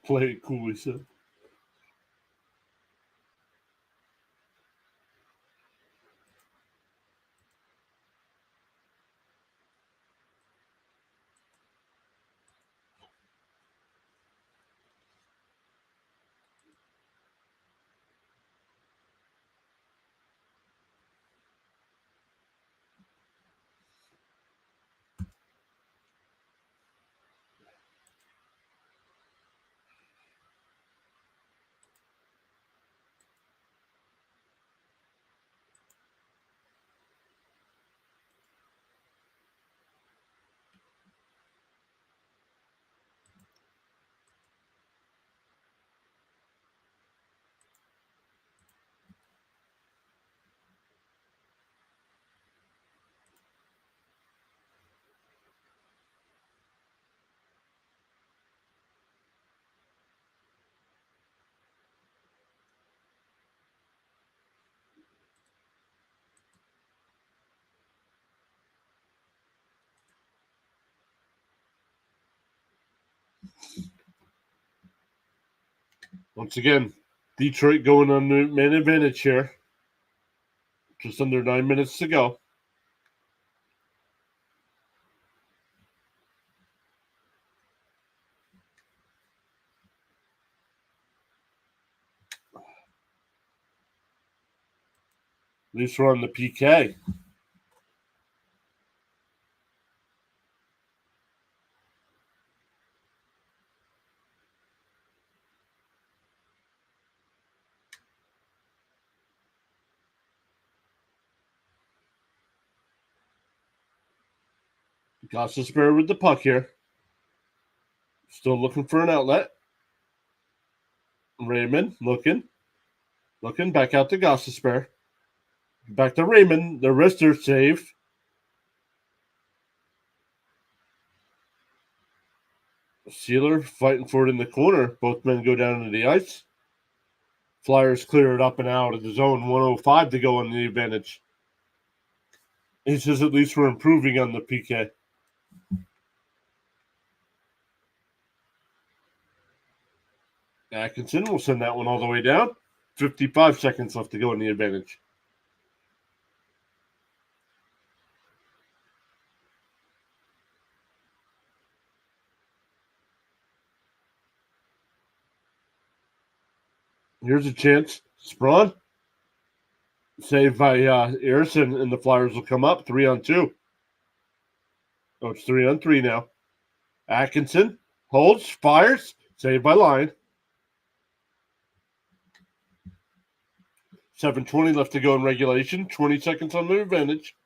S1: Play it cool, he said. Once again, Detroit going on the man advantage here. Just under 9 minutes to go. At least we're on the PK. Gostisbehere with the puck here. Still looking for an outlet. Raymond looking. Back out to Gostisbehere. Back to Raymond. The wrister save. Sealer fighting for it in the corner. Both men go down to the ice. Flyers clear it up and out of the zone. 105 to go on the advantage. He says at least we're improving on the PK. Atkinson will send that one all the way down. 55 seconds left to go in the advantage. Here's a chance. Sprawn. Saved by Earson, and the Flyers will come up 3-on-2. Oh, it's 3-on-3 now. Atkinson holds, fires, saved by Line. 7:20 left to go in regulation. 20 seconds on the advantage.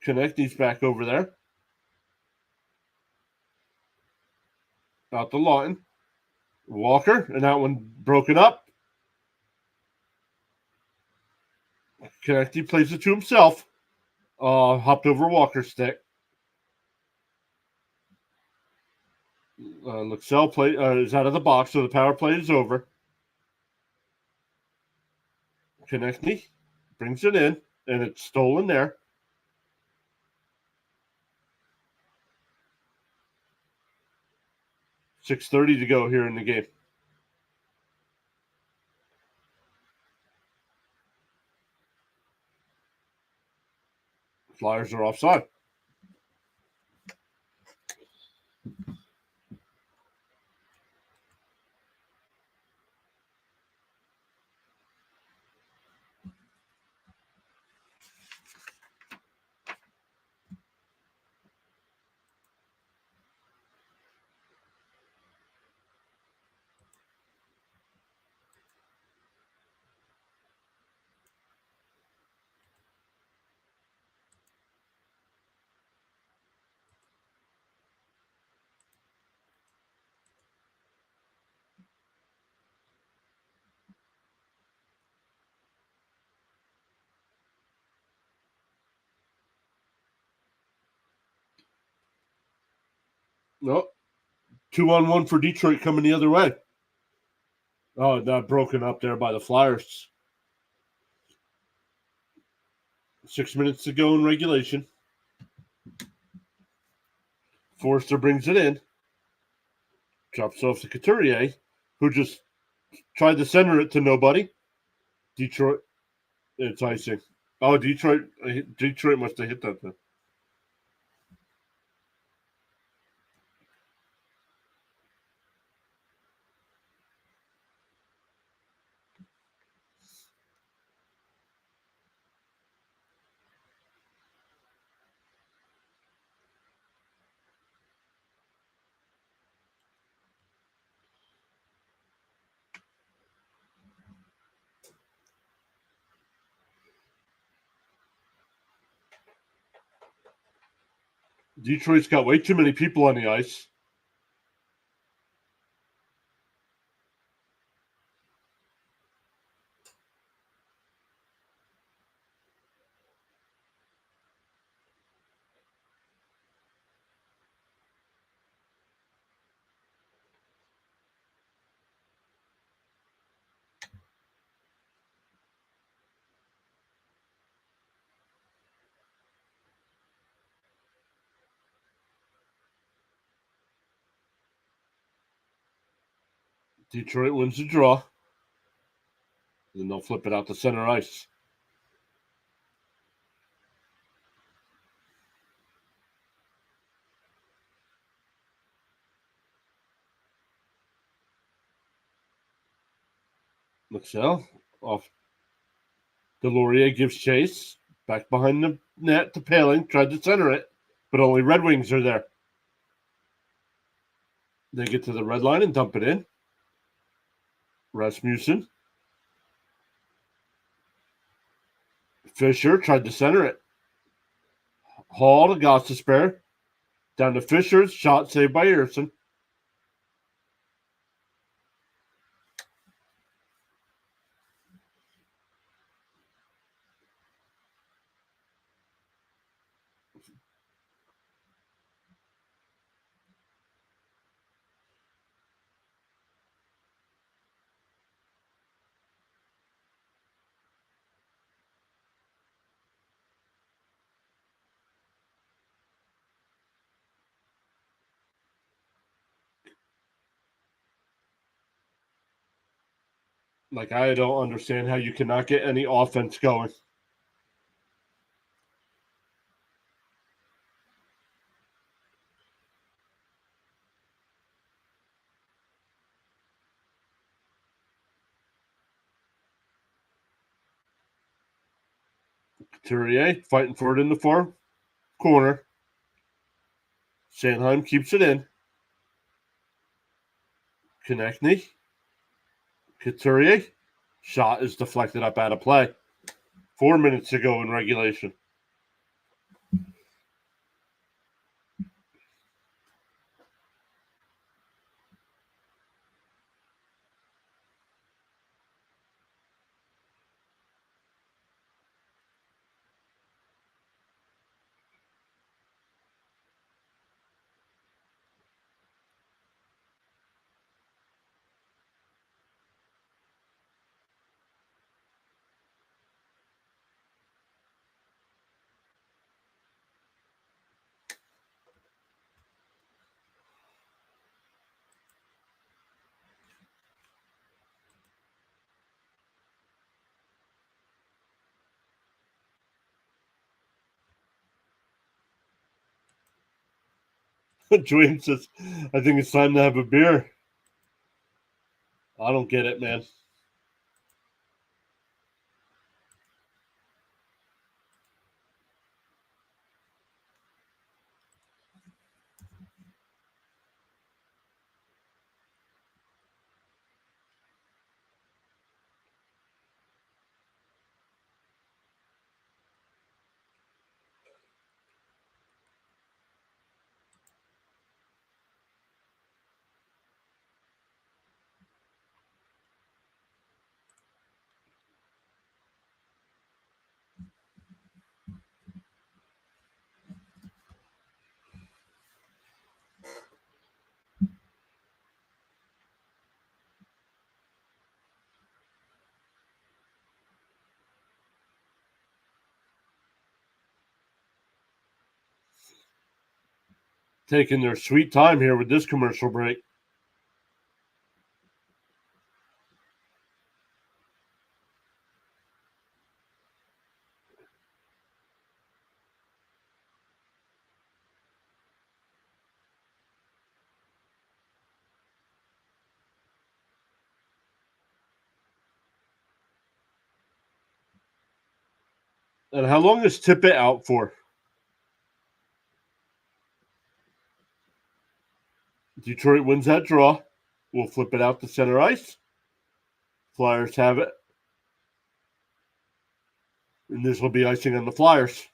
S1: Konechny's back over there. Out to Lawton. Walker, and that one broken up. Konechny plays it to himself. Hopped over Walker's stick. Luxell is out of the box, so the power play is over. Konechny brings it in, and it's stolen there. .6:30 to go here in the game. Flyers are offside. No, 2-on-1 for Detroit coming the other way. Oh, that broken up there by the Flyers. 6 minutes to go in regulation. Forster brings it in. Drops off to Couturier, who just tried to center it to nobody. Detroit, it's icing. Oh, Detroit must have hit that then. Detroit's got way too many people on the ice. Detroit wins the draw. Then they'll flip it out to center ice. Luxell off. Delorier gives chase. Back behind the net to Paling. Tried to center it, but only Red Wings are there. They get to the red line and dump it in. Rasmussen. Fisher tried to center it. Hall to Gostisbehere. Down to Fisher's. Shot saved by Earson. Like, I don't understand how you cannot get any offense going. Couturier fighting for it in the far corner. Sanheim keeps it in. Konechny. Couturier. Shot is deflected up out of play. 4 minutes to go in regulation. Dwayne says, I think it's time to have a beer. I don't get it, man. Taking their sweet time here with this commercial break. And how long is Tippett out for? Detroit wins that draw. We'll flip it out to center ice. Flyers have it. And this will be icing on the Flyers.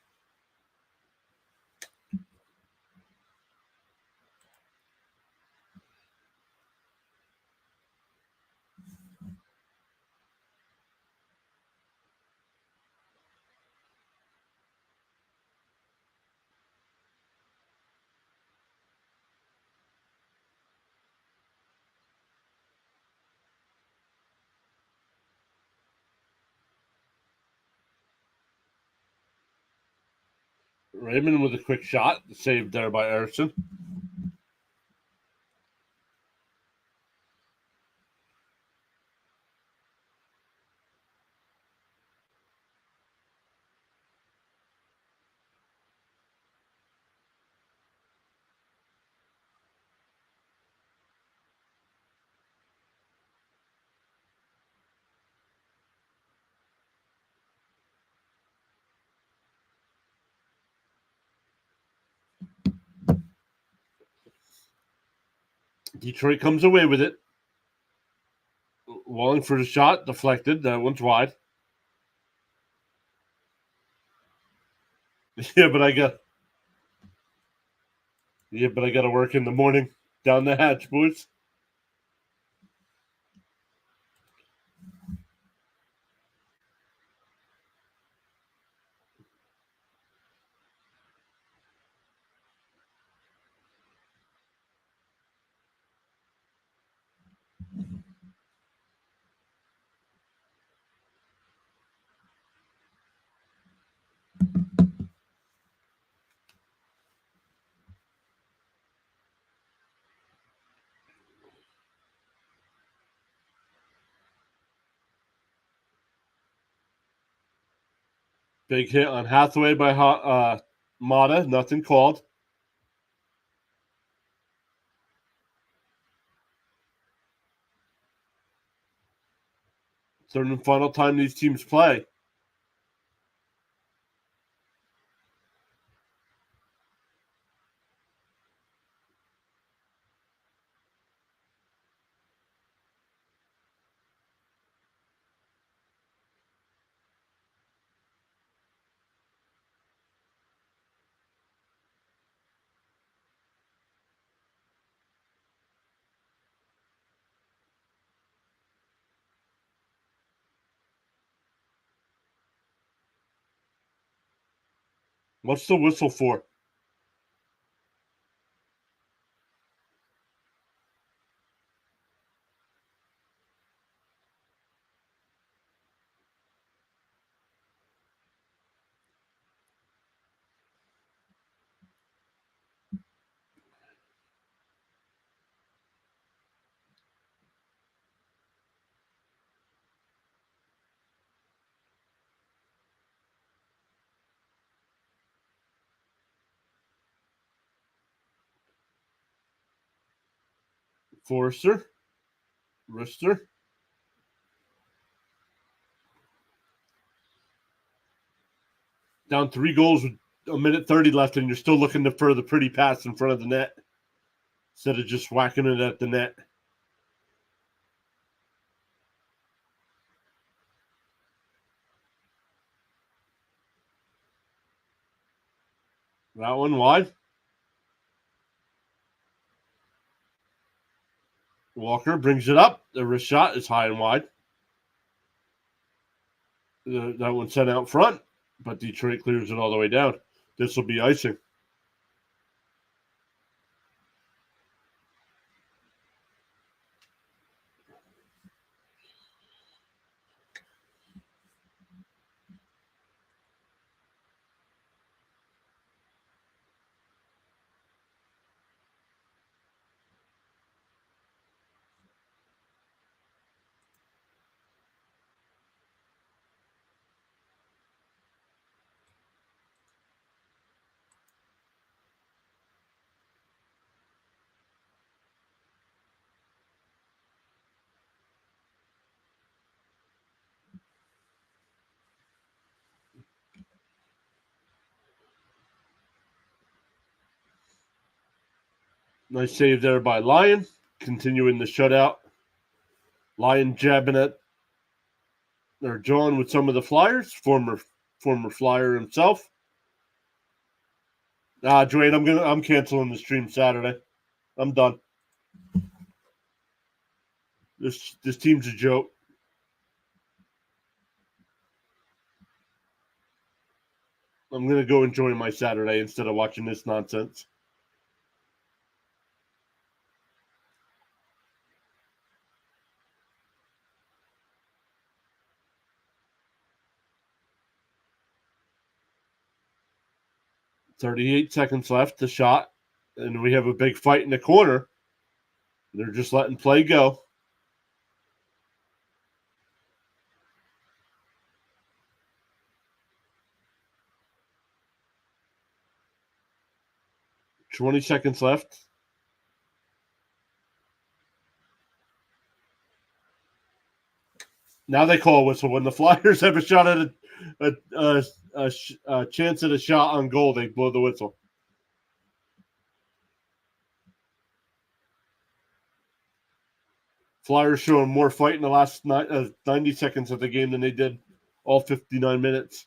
S1: Raymond with a quick shot, saved there by Erickson. Detroit comes away with it. Wallingford's shot deflected. That one's wide. Yeah, but I got to work in the morning. Down the hatch, boys. Big hit on Hathaway by Mata. Nothing called. Third and final time these teams play. What's the whistle for? Forrester. Rister. Down 3 goals with a minute 30 left, and you're still looking for the pretty pass in front of the net instead of just whacking it at the net. That one wide. Walker brings it up. The wrist shot is high and wide. That one sent out front, but Detroit clears it all the way down. This will be icing. Nice save there by Lyon. Continuing the shutout. Lyon jabbing at or John with some of the Flyers. Former Flyer himself. Dwayne, I'm canceling the stream Saturday. I'm done. This team's a joke. I'm gonna go enjoy my Saturday instead of watching this nonsense. $38 left. The shot, and we have a big fight in the corner. They're just letting play go. $20 left. Now they call a whistle when the Flyers have a shot at a chance at a shot on goal. They blow the whistle. Flyers showing more fight in the last 90 seconds of the game than they did all 59 minutes.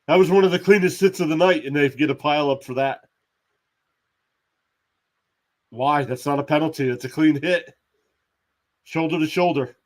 S1: That was one of the cleanest hits of the night, and they get a pile up for that. Why? That's not a penalty. It's a clean hit. Shoulder to shoulder.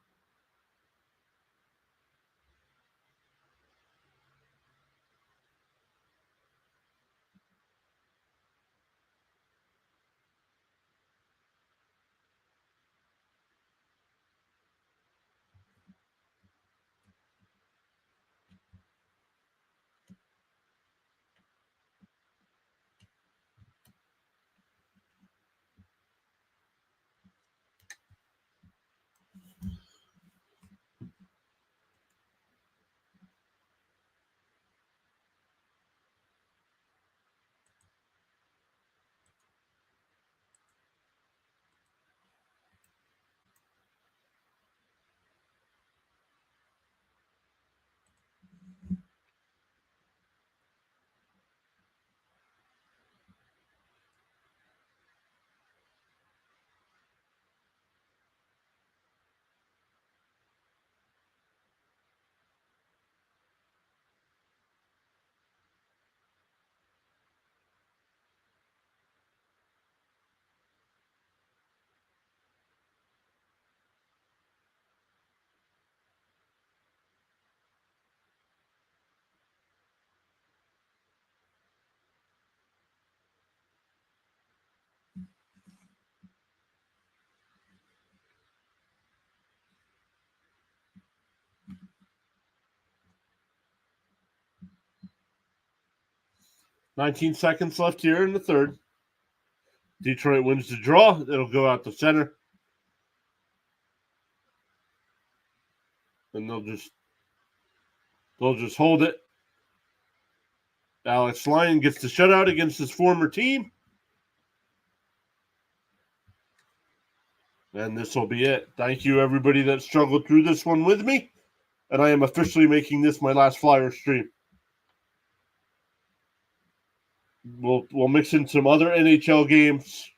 S1: 19 seconds left here in the third. Detroit wins the draw. It'll go out to center. And they'll just hold it. Alex Lyon gets the shutout against his former team. And this will be it. Thank you, everybody that struggled through this one with me. And I am officially making this my last Flyer stream. We'll mix in some other NHL games.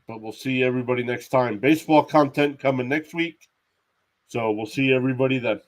S1: But we'll see everybody next time. Baseball content coming next week. So we'll see everybody then.